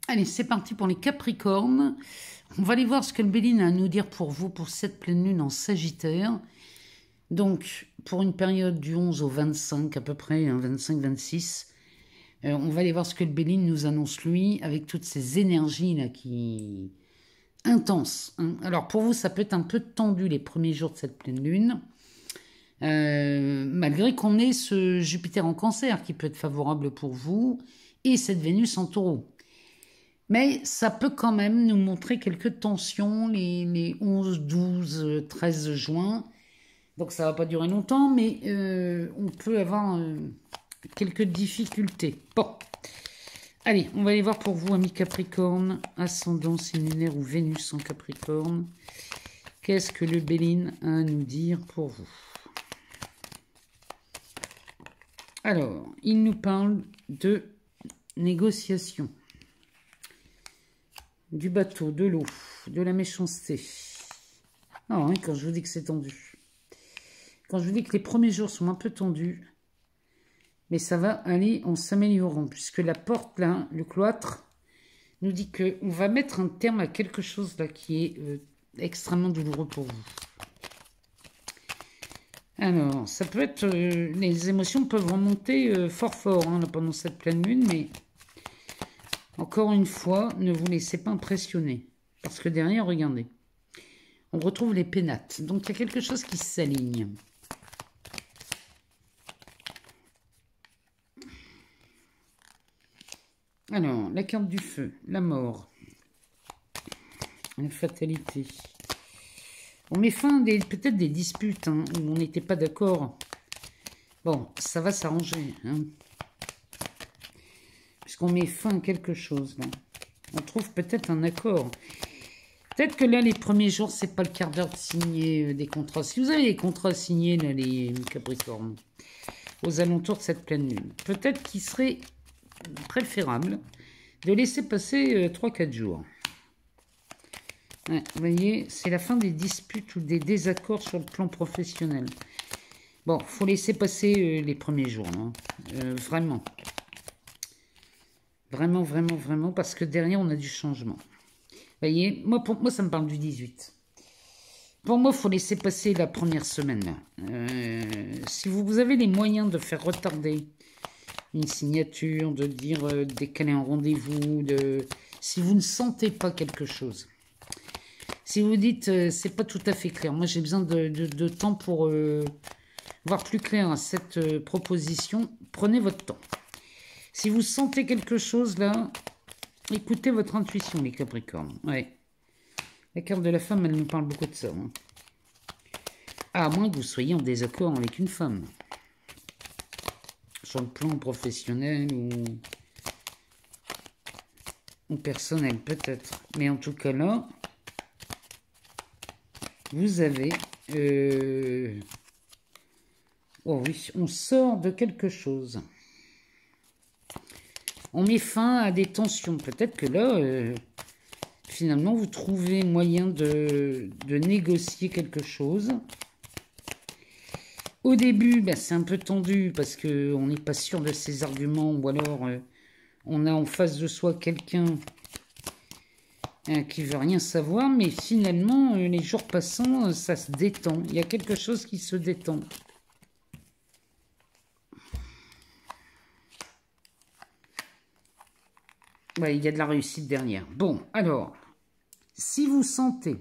Allez, c'est parti pour les Capricornes. On va aller voir ce que le Béline a à nous dire pour vous pour cette pleine lune en Sagittaire. Donc, pour une période du 11 au 25 à peu près, hein, 25-26, on va aller voir ce que le Béline nous annonce lui, avec toutes ces énergies là qui... intenses. Hein. Alors, pour vous, ça peut être un peu tendu les premiers jours de cette pleine lune. Malgré qu'on ait ce Jupiter en Cancer qui peut être favorable pour vous et cette Vénus en Taureau. Mais ça peut quand même nous montrer quelques tensions les 11, 12, 13 juin. Donc ça ne va pas durer longtemps, mais on peut avoir quelques difficultés. Bon, allez, on va aller voir pour vous, amis Capricorne, ascendant, signe lunaire ou Vénus en Capricorne. Qu'est-ce que le Béline a à nous dire pour vous? Alors, il nous parle de négociation, du bateau, de l'eau, de la méchanceté. Ah, hein, quand je vous dis que c'est tendu. Quand je vous dis que les premiers jours sont un peu tendus, mais ça va aller en s'améliorant, puisque la porte, là, le cloître, nous dit qu'on va mettre un terme à quelque chose là qui est extrêmement douloureux pour vous. Alors, ça peut être... les émotions peuvent remonter fort, hein, pendant cette pleine lune, mais encore une fois, ne vous laissez pas impressionner. Parce que derrière, regardez, on retrouve les pénates. Donc, il y a quelque chose qui s'aligne. Alors, la carte du feu, la mort. La fatalité. On met fin à peut-être des disputes hein, où on n'était pas d'accord. Bon, ça va s'arranger. Hein, puisqu'on met fin à quelque chose. Là. On trouve peut-être un accord. Peut-être que là, les premiers jours, c'est pas le quart d'heure de signer des contrats. Si vous avez des contrats signés, là, les Capricornes, aux alentours de cette pleine lune, peut-être qu'il serait préférable de laisser passer 3-4 jours. Ouais, vous voyez, c'est la fin des disputes ou des désaccords sur le plan professionnel. Bon, il faut laisser passer les premiers jours, hein. Vraiment. Vraiment, vraiment, vraiment, parce que derrière, on a du changement. Vous voyez, pour moi, ça me parle du 18. Pour moi, il faut laisser passer la première semaine. Si vous avez les moyens de faire retarder une signature, de dire décaler un rendez-vous, si vous ne sentez pas quelque chose, si vous dites c'est pas tout à fait clair, moi j'ai besoin de temps pour voir plus clair à cette proposition, prenez votre temps. Si vous sentez quelque chose là, écoutez votre intuition les Capricornes. Ouais. La carte de la femme, elle nous parle beaucoup de ça. Hein. À moins que vous soyez en désaccord avec une femme. Sur le plan professionnel ou personnel peut-être. Mais en tout cas là, vous avez... oh oui, on sort de quelque chose. On met fin à des tensions. Peut-être que là, finalement, vous trouvez moyen de négocier quelque chose. Au début, bah, c'est un peu tendu parce qu'on n'est pas sûr de ses arguments ou alors on a en face de soi quelqu'un qui veut rien savoir. Mais finalement, les jours passant, ça se détend. Il y a quelque chose qui se détend. Ouais, il y a de la réussite derrière. Bon, alors, si vous sentez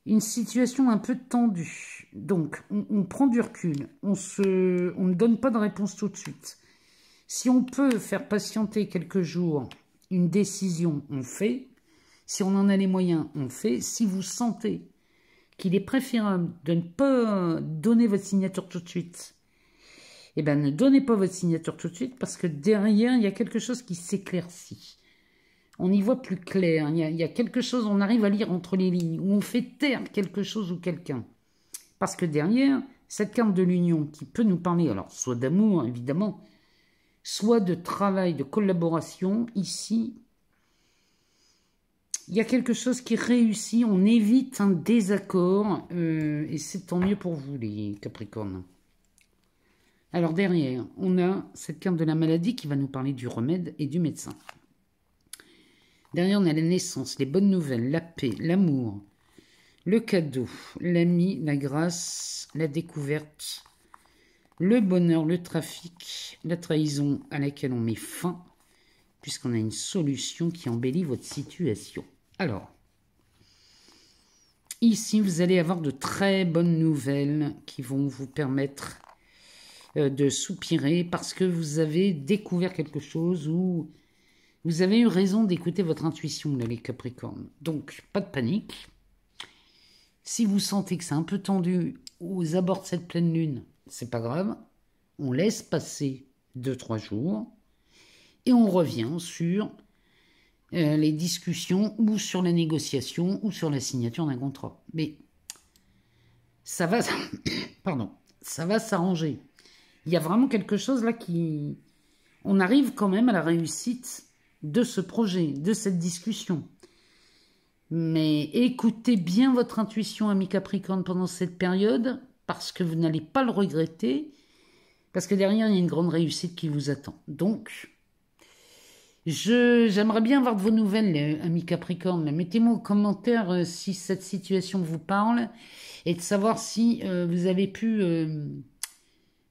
une situation un peu tendue, donc on prend du recul, on ne donne pas de réponse tout de suite. Si on peut faire patienter quelques jours une décision, on fait. Si on en a les moyens, on fait. Si vous sentez qu'il est préférable de ne pas donner votre signature tout de suite, eh bien, ne donnez pas votre signature tout de suite parce que derrière, il y a quelque chose qui s'éclaircit. On y voit plus clair. Il y a quelque chose, on arrive à lire entre les lignes, où on fait taire quelque chose ou quelqu'un. Parce que derrière, cette carte de l'union qui peut nous parler, alors soit d'amour, évidemment, soit de travail, de collaboration, ici, il y a quelque chose qui réussit, on évite un désaccord, et c'est tant mieux pour vous, les Capricornes. Alors derrière, on a cette carte de la maladie qui va nous parler du remède et du médecin. Derrière, on a la naissance, les bonnes nouvelles, la paix, l'amour, le cadeau, l'ami, la grâce, la découverte, le bonheur, le trafic, la trahison à laquelle on met fin, puisqu'on a une solution qui embellit votre situation. Alors, ici, vous allez avoir de très bonnes nouvelles qui vont vous permettre de soupirer parce que vous avez découvert quelque chose ou vous avez eu raison d'écouter votre intuition, là, les Capricornes. Donc, pas de panique. Si vous sentez que c'est un peu tendu aux abords de cette pleine lune, c'est pas grave. On laisse passer 2-3 jours et on revient sur les discussions ou sur la négociation ou sur la signature d'un contrat. Mais ça va, pardon, ça va s'arranger. Il y a vraiment quelque chose là qui... On arrive quand même à la réussite de ce projet, de cette discussion. Mais écoutez bien votre intuition, ami Capricorne, pendant cette période, parce que vous n'allez pas le regretter, parce que derrière, il y a une grande réussite qui vous attend. Donc, j'aimerais bien avoir de vos nouvelles, ami Capricorne. Mettez-moi aux commentaires si cette situation vous parle, et de savoir si vous avez pu...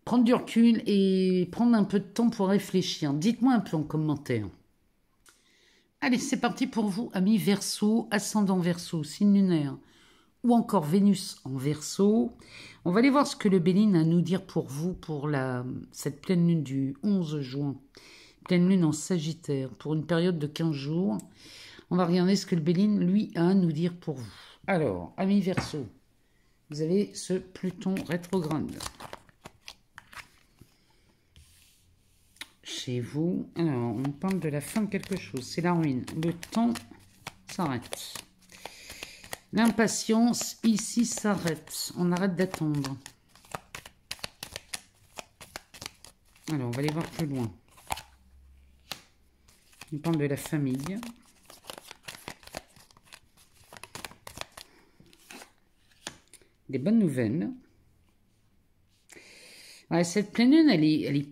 prendre du recul et prendre un peu de temps pour réfléchir. Dites-moi un peu en commentaire. Allez, c'est parti pour vous, amis Verseau, ascendant Verseau, signe lunaire, ou encore Vénus en Verseau. On va aller voir ce que le Béline a à nous dire pour vous, pour cette pleine lune du 11 juin. Pleine lune en Sagittaire, pour une période de 15 jours. On va regarder ce que le Béline, lui, a à nous dire pour vous. Alors, amis Verseau, vous avez ce Pluton rétrograde. Chez vous, alors, on parle de la fin de quelque chose. C'est la ruine. Le temps s'arrête. L'impatience, ici, s'arrête. On arrête d'attendre. Alors, on va aller voir plus loin. On parle de la famille. Des bonnes nouvelles. Ouais, cette pleine lune, elle est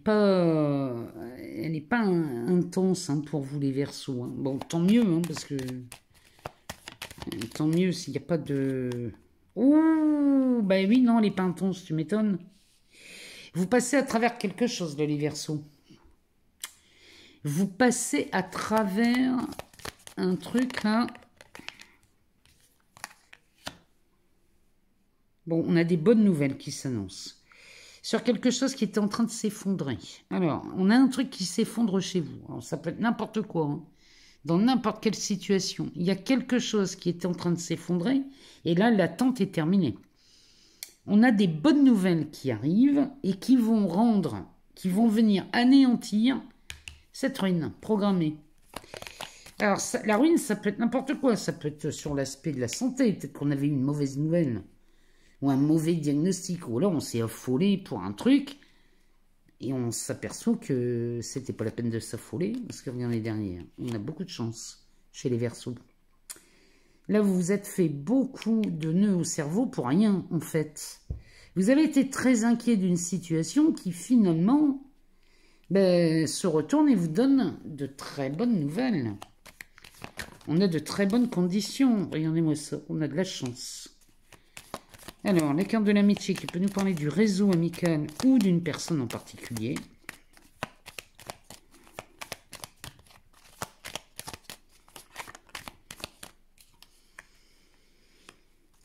pas intense hein, pour vous les Verseaux. Hein. Bon, tant mieux, hein, parce que tant mieux s'il n'y a pas de... Ouh, bah oui, non, elle n'est pas intense, tu m'étonnes. Vous passez à travers quelque chose, les Verseaux. Vous passez à travers un truc là. Bon, on a des bonnes nouvelles qui s'annoncent. Sur quelque chose qui était en train de s'effondrer. Alors, on a un truc qui s'effondre chez vous. Alors, ça peut être n'importe quoi. Hein. Dans n'importe quelle situation. Il y a quelque chose qui était en train de s'effondrer. Et là, l'attente est terminée. On a des bonnes nouvelles qui arrivent et qui vont venir anéantir cette ruine programmée. Alors, la ruine, ça peut être n'importe quoi. Ça peut être sur l'aspect de la santé. Peut-être qu'on avait eu une mauvaise nouvelle. Ou un mauvais diagnostic. Ou alors, on s'est affolé pour un truc. Et on s'aperçoit que c'était pas la peine de s'affoler. Parce que regardez derrière. On a beaucoup de chance chez les Verseaux. Là, vous vous êtes fait beaucoup de nœuds au cerveau pour rien, en fait. Vous avez été très inquiet d'une situation qui, finalement, se retourne et vous donne de très bonnes nouvelles. On a de très bonnes conditions. Regardez-moi ça. On a de la chance. Alors, la carte de l'amitié qui peut nous parler du réseau amical ou d'une personne en particulier.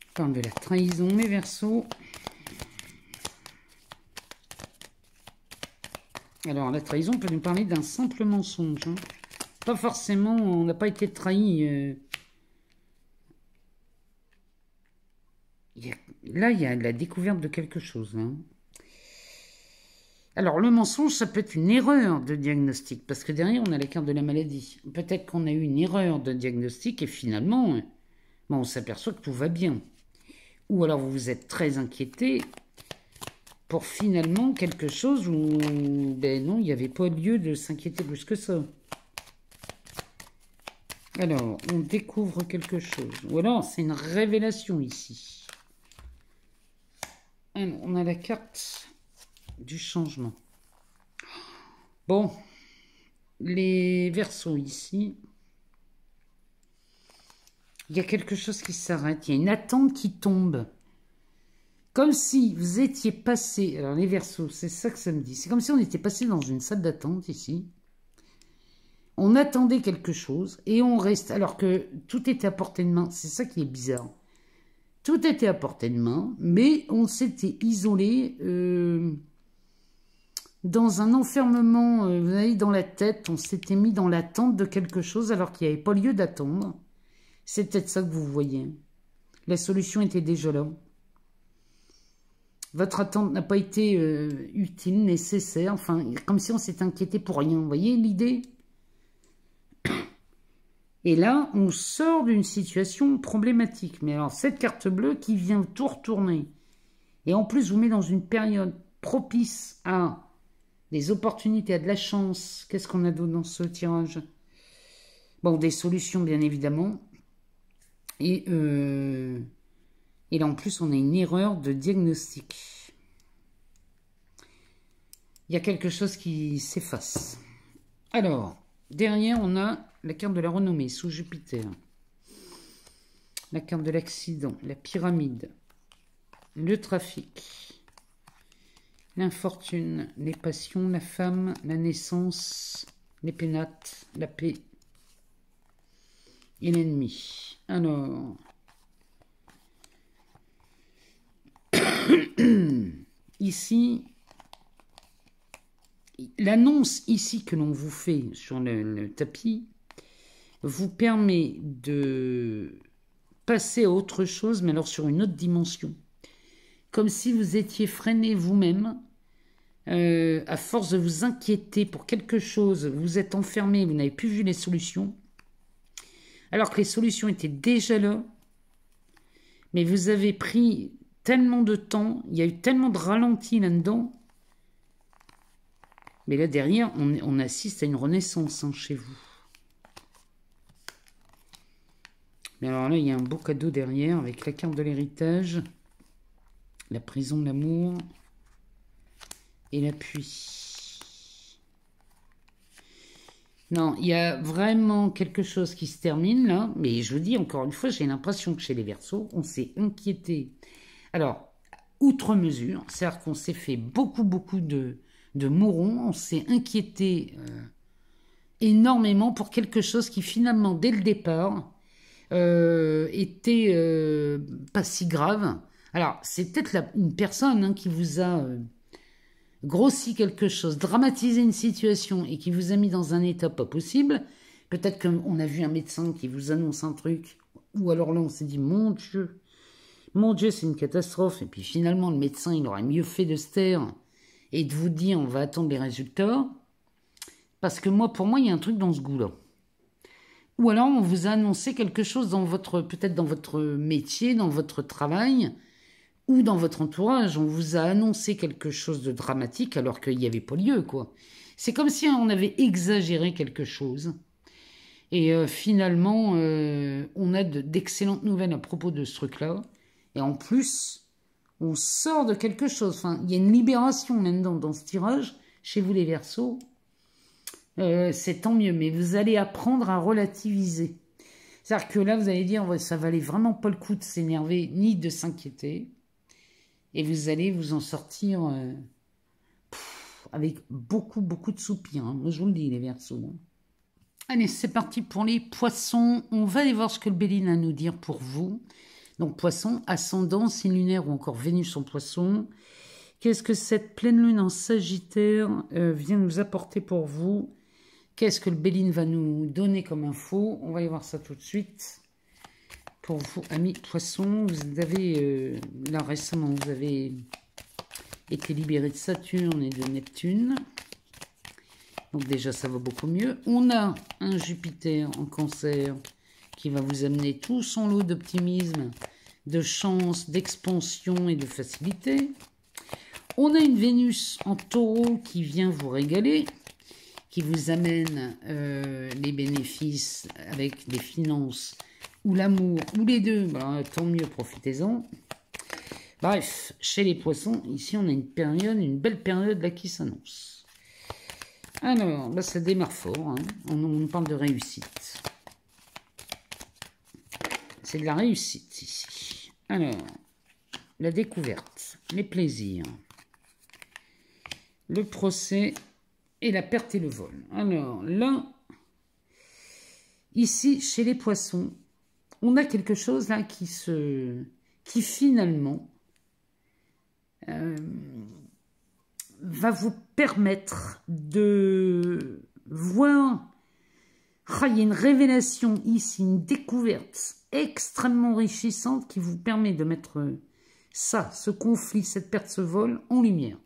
On parle de la trahison, les Verseaux. Alors, la trahison peut nous parler d'un simple mensonge. Hein. Pas forcément, on n'a pas été trahi. Là, il y a la découverte de quelque chose. Hein. Alors, le mensonge, ça peut être une erreur de diagnostic. Parce que derrière, on a la carte de la maladie. Peut-être qu'on a eu une erreur de diagnostic et finalement, on s'aperçoit que tout va bien. Ou alors, vous vous êtes très inquiété pour finalement quelque chose où, non, il n'y avait pas lieu de s'inquiéter plus que ça. Alors, on découvre quelque chose. Ou alors, c'est une révélation ici. Alors, on a la carte du changement. Bon, les Verseaux ici, il y a quelque chose qui s'arrête. Il y a une attente qui tombe. Comme si vous étiez passé... Alors, les Verseaux, c'est ça que ça me dit. C'est comme si on était passé dans une salle d'attente ici. On attendait quelque chose et on reste... Alors que tout était à portée de main. C'est ça qui est bizarre. Tout était à portée de main, mais on s'était isolé dans un enfermement, vous voyez, dans la tête. On s'était mis dans l'attente de quelque chose alors qu'il n'y avait pas lieu d'attendre. C'est peut-être ça que vous voyez. La solution était déjà là. Votre attente n'a pas été utile, nécessaire. Enfin, comme si on s'était inquiété pour rien. Vous voyez l'idée? Et là, on sort d'une situation problématique. Mais alors, cette carte bleue qui vient tout retourner, et en plus vous met dans une période propice à des opportunités, à de la chance. Qu'est-ce qu'on a d'autre dans ce tirage? Bon, des solutions, bien évidemment. Et là, en plus, on a une erreur de diagnostic. Il y a quelque chose qui s'efface. Alors, derrière, on a la carte de la renommée sous Jupiter. La carte de l'accident, la pyramide, le trafic, l'infortune, les passions, la femme, la naissance, les pénates, la paix et l'ennemi. Alors, ici, l'annonce ici que l'on vous fait sur le tapis, vous permet de passer à autre chose, mais alors sur une autre dimension. Comme si vous étiez freiné vous-même, à force de vous inquiéter pour quelque chose, vous êtes enfermé, vous n'avez plus vu les solutions, alors que les solutions étaient déjà là, mais vous avez pris tellement de temps, il y a eu tellement de ralenti là-dedans, mais là derrière, on assiste à une renaissance chez vous. Mais alors là, il y a un beau cadeau derrière, avec la carte de l'héritage, la prison de l'amour et l'appui. Non, il y a vraiment quelque chose qui se termine là, mais je vous dis encore une fois, j'ai l'impression que chez les Verseaux, on s'est inquiété. Alors, outre mesure, c'est-à-dire qu'on s'est fait beaucoup de mourons, on s'est inquiété énormément pour quelque chose qui finalement, dès le départ, était pas si grave. Alors, c'est peut-être une personne qui vous a grossi quelque chose, dramatisé une situation et qui vous a mis dans un état pas possible. Peut-être qu'on a vu un médecin qui vous annonce un truc, ou alors là on s'est dit mon Dieu c'est une catastrophe, et puis finalement le médecin il aurait mieux fait de se taire et de vous dire on va attendre les résultats, parce que pour moi il y a un truc dans ce goût là. Ou alors on vous a annoncé quelque chose dans peut-être dans votre métier, dans votre travail, ou dans votre entourage, on vous a annoncé quelque chose de dramatique alors qu'il n'y avait pas lieu, quoi. C'est comme si on avait exagéré quelque chose. Et finalement, on a d'excellentes nouvelles à propos de ce truc-là. Et en plus, on sort de quelque chose. Enfin, il y a une libération maintenant dans ce tirage, chez vous les Verseaux. C'est tant mieux, mais vous allez apprendre à relativiser. C'est-à-dire que là, vous allez dire, ça valait vraiment pas le coup de s'énerver, ni de s'inquiéter. Et vous allez vous en sortir avec beaucoup de soupirs. Hein. Moi, je vous le dis, les Verseaux. Hein. Allez, c'est parti pour les Poissons. On va aller voir ce que le Béline a à nous dire pour vous. Donc, Poissons, ascendant, signe lunaire ou encore Vénus en Poissons. Qu'est-ce que cette pleine lune en Sagittaire vient nous apporter pour vous? Qu'est-ce que le Béline va nous donner comme info? On va aller voir ça tout de suite. Pour vous, amis Poissons, vous avez, là récemment, vous avez été libéré de Saturne et de Neptune. Donc déjà, ça va beaucoup mieux. On a un Jupiter en Cancer qui va vous amener tout son lot d'optimisme, de chance, d'expansion et de facilité. On a une Vénus en Taureau qui vient vous régaler, qui vous amène les bénéfices avec les finances, ou l'amour, ou les deux, bah, tant mieux, profitez-en. Bref, chez les Poissons, ici on a une belle période là qui s'annonce. Alors, là ça démarre fort, hein. On parle de réussite. C'est de la réussite ici. Alors, la découverte, les plaisirs, le procès et la perte et le vol. Alors là, ici chez les Poissons, on a quelque chose là qui finalement va vous permettre de voir. Ah, il y a une révélation ici, une découverte extrêmement enrichissante qui vous permet de mettre ce conflit, cette perte, ce vol en lumière.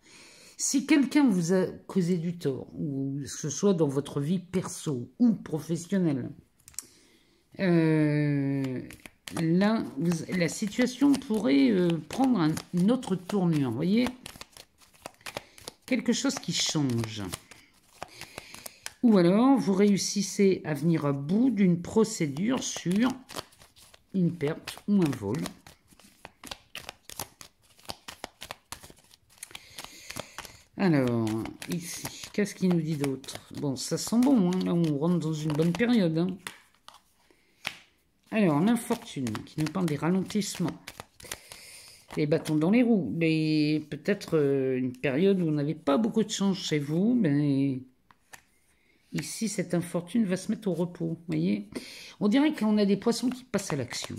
Si quelqu'un vous a causé du tort, ou que ce soit dans votre vie perso ou professionnelle, là, la situation pourrait prendre une autre tournure, vous voyez? Quelque chose qui change. Ou alors, vous réussissez à venir à bout d'une procédure sur une perte ou un vol. Alors, ici, qu'est-ce qu'il nous dit d'autre? Bon, ça sent bon, hein. Là on rentre dans une bonne période. Hein. Alors, l'infortune, qui nous parle des ralentissements. Les bâtons dans les roues. Peut-être une période où on n'avait pas beaucoup de chance chez vous, mais ici, cette infortune va se mettre au repos, vous voyez? On dirait qu'on a des poissons qui passent à l'action.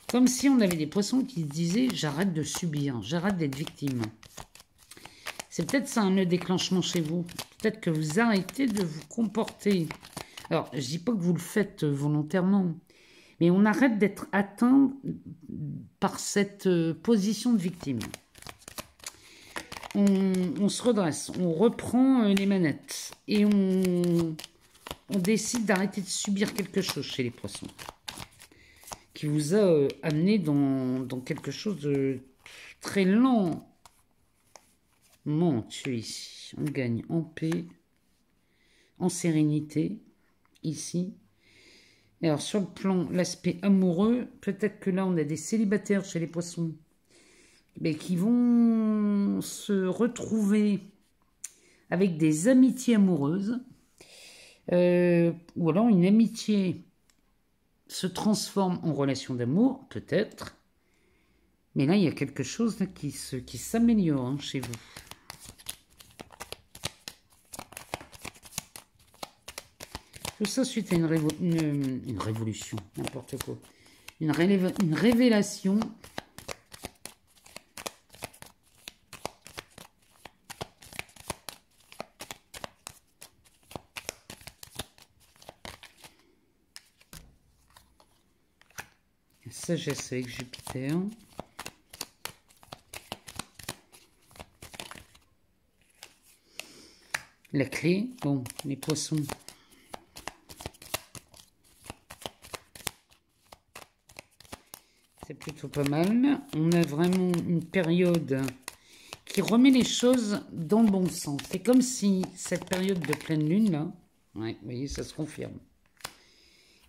Comme si on avait des poissons qui se disaient « j'arrête de subir, j'arrête d'être victime ». C'est peut-être ça le déclenchement chez vous. Peut-être que vous arrêtez de vous comporter Alors, je dis pas que vous le faites volontairement, mais on arrête d'être atteint par cette position de victime. On se redresse, on reprend les manettes et on décide d'arrêter de subir quelque chose chez les poissons qui vous a amené dans quelque chose de très lent. Tu es ici, on gagne en paix, en sérénité, ici. Et alors sur le plan, l'aspect amoureux, peut-être que là on a des célibataires chez les poissons, mais qui vont se retrouver avec des amitiés amoureuses, ou alors une amitié se transforme en relation d'amour, peut-être. Mais là, il y a quelque chose là, qui s'améliore chez vous. Tout ça suite à une révolution, n'importe quoi. Une révélation. Sagesse avec Jupiter. La clé, bon, les poissons. C'est plutôt pas mal. On a vraiment une période qui remet les choses dans le bon sens. C'est comme si cette période de pleine lune, là, ouais, vous voyez, ça se confirme.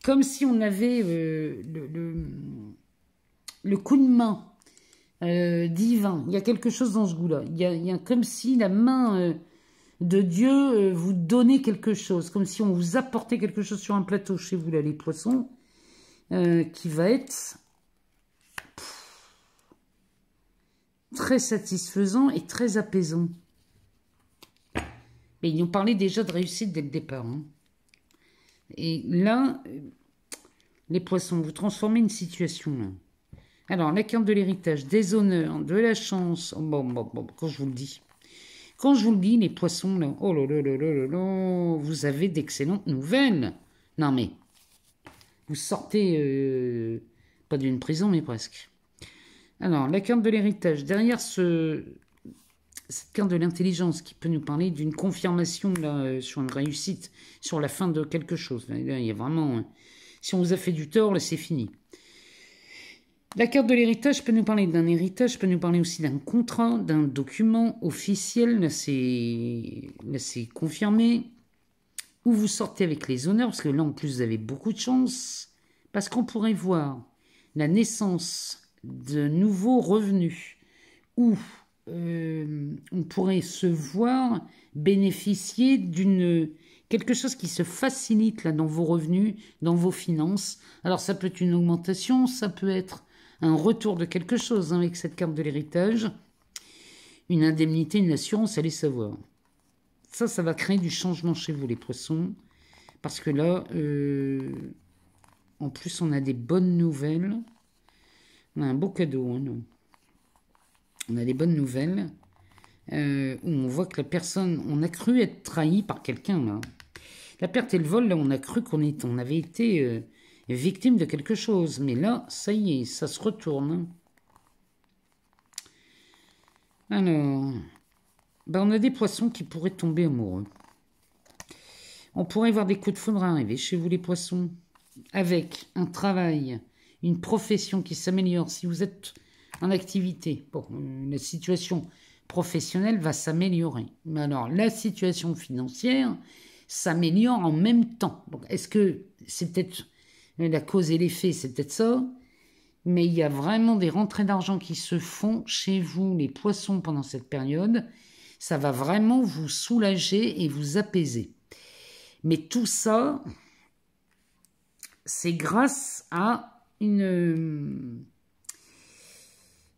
Comme si on avait le coup de main divin. Il y a quelque chose dans ce goût-là. Il y a comme si la main de Dieu vous donnait quelque chose. Comme si on vous apportait quelque chose sur un plateau chez vous, là, les poissons, qui va être très satisfaisant et très apaisant. Mais ils nous parlaient déjà de réussite dès le départ. Hein. Et là, les poissons, vous transformez une situation. Là. Alors, la carte de l'héritage, des honneurs, de la chance. Bon, quand je vous le dis. Quand je vous le dis, les poissons, là, oh là là là là là là, vous avez d'excellentes nouvelles. Non mais, vous sortez, pas d'une prison, mais presque. Alors, la carte de l'héritage, derrière cette carte de l'intelligence qui peut nous parler d'une confirmation là, sur une réussite, sur la fin de quelque chose. Là, il y a vraiment... si on vous a fait du tort, là, c'est fini. La carte de l'héritage peut nous parler d'un héritage, peut nous parler aussi d'un contrat, d'un document officiel. Là, c'est confirmé. Où vous sortez avec les honneurs, parce que là, en plus, vous avez beaucoup de chance. Parce qu'on pourrait voir la naissance de nouveaux revenus, où on pourrait se voir bénéficier d'une quelque chose qui se facilite là dans vos revenus, dans vos finances. Alors ça peut être une augmentation, ça peut être un retour de quelque chose hein, avec cette carte de l'héritage, une indemnité, une assurance, allez savoir. Ça va créer du changement chez vous les poissons, parce que là, en plus on a des bonnes nouvelles. On a un beau cadeau, hein, nous. On a des bonnes nouvelles où on voit que la personne, on a cru être trahi par quelqu'un, là. La perte et le vol, là, on a cru on avait été victime de quelque chose. Mais là, ça y est, ça se retourne. Alors, ben, on a des poissons qui pourraient tomber amoureux. On pourrait voir des coups de foudre arriver chez vous, les poissons, avec un travail, une profession qui s'améliore. Si vous êtes en activité, bon, la situation professionnelle va s'améliorer. Mais alors, la situation financière s'améliore en même temps. Donc, est-ce que c'est peut-être la cause et l'effet, c'est peut-être ça, mais il y a vraiment des rentrées d'argent qui se font chez vous, les poissons, pendant cette période. Ça va vraiment vous soulager et vous apaiser. Mais tout ça, c'est grâce à une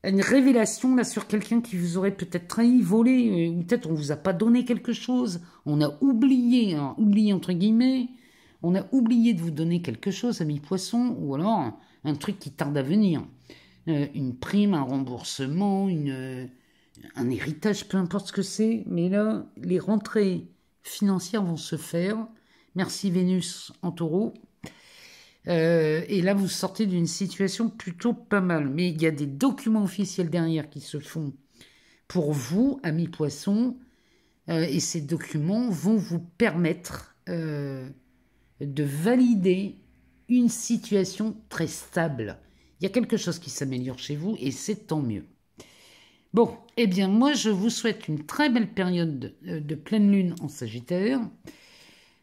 révélation là sur quelqu'un qui vous aurait peut-être trahi, volé, ou peut-être on vous a pas donné quelque chose, on a oublié, hein, oublié entre guillemets, on a oublié de vous donner quelque chose, amis poissons, ou alors un truc qui tarde à venir, une prime, un remboursement, un héritage, peu importe ce que c'est, mais là, les rentrées financières vont se faire Merci Vénus en taureau. Et là, vous sortez d'une situation plutôt pas mal. Mais il y a des documents officiels derrière qui se font pour vous, amis poissons. Et ces documents vont vous permettre de valider une situation très stable. Il y a quelque chose qui s'améliore chez vous et c'est tant mieux. Bon, eh bien moi je vous souhaite une très belle période de pleine lune en Sagittaire.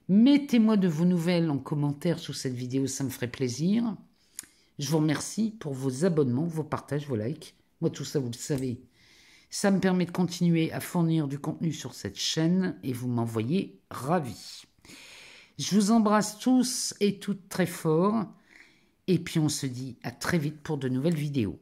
Mettez-moi de vos nouvelles en commentaire sous cette vidéo, ça me ferait plaisir. Je vous remercie pour vos abonnements, vos partages, vos likes. Moi tout ça vous le savez, ça me permet de continuer à fournir du contenu sur cette chaîne et vous m'envoyez ravi. Je vous embrasse tous et toutes très fort. Et puis on se dit à très vite pour de nouvelles vidéos.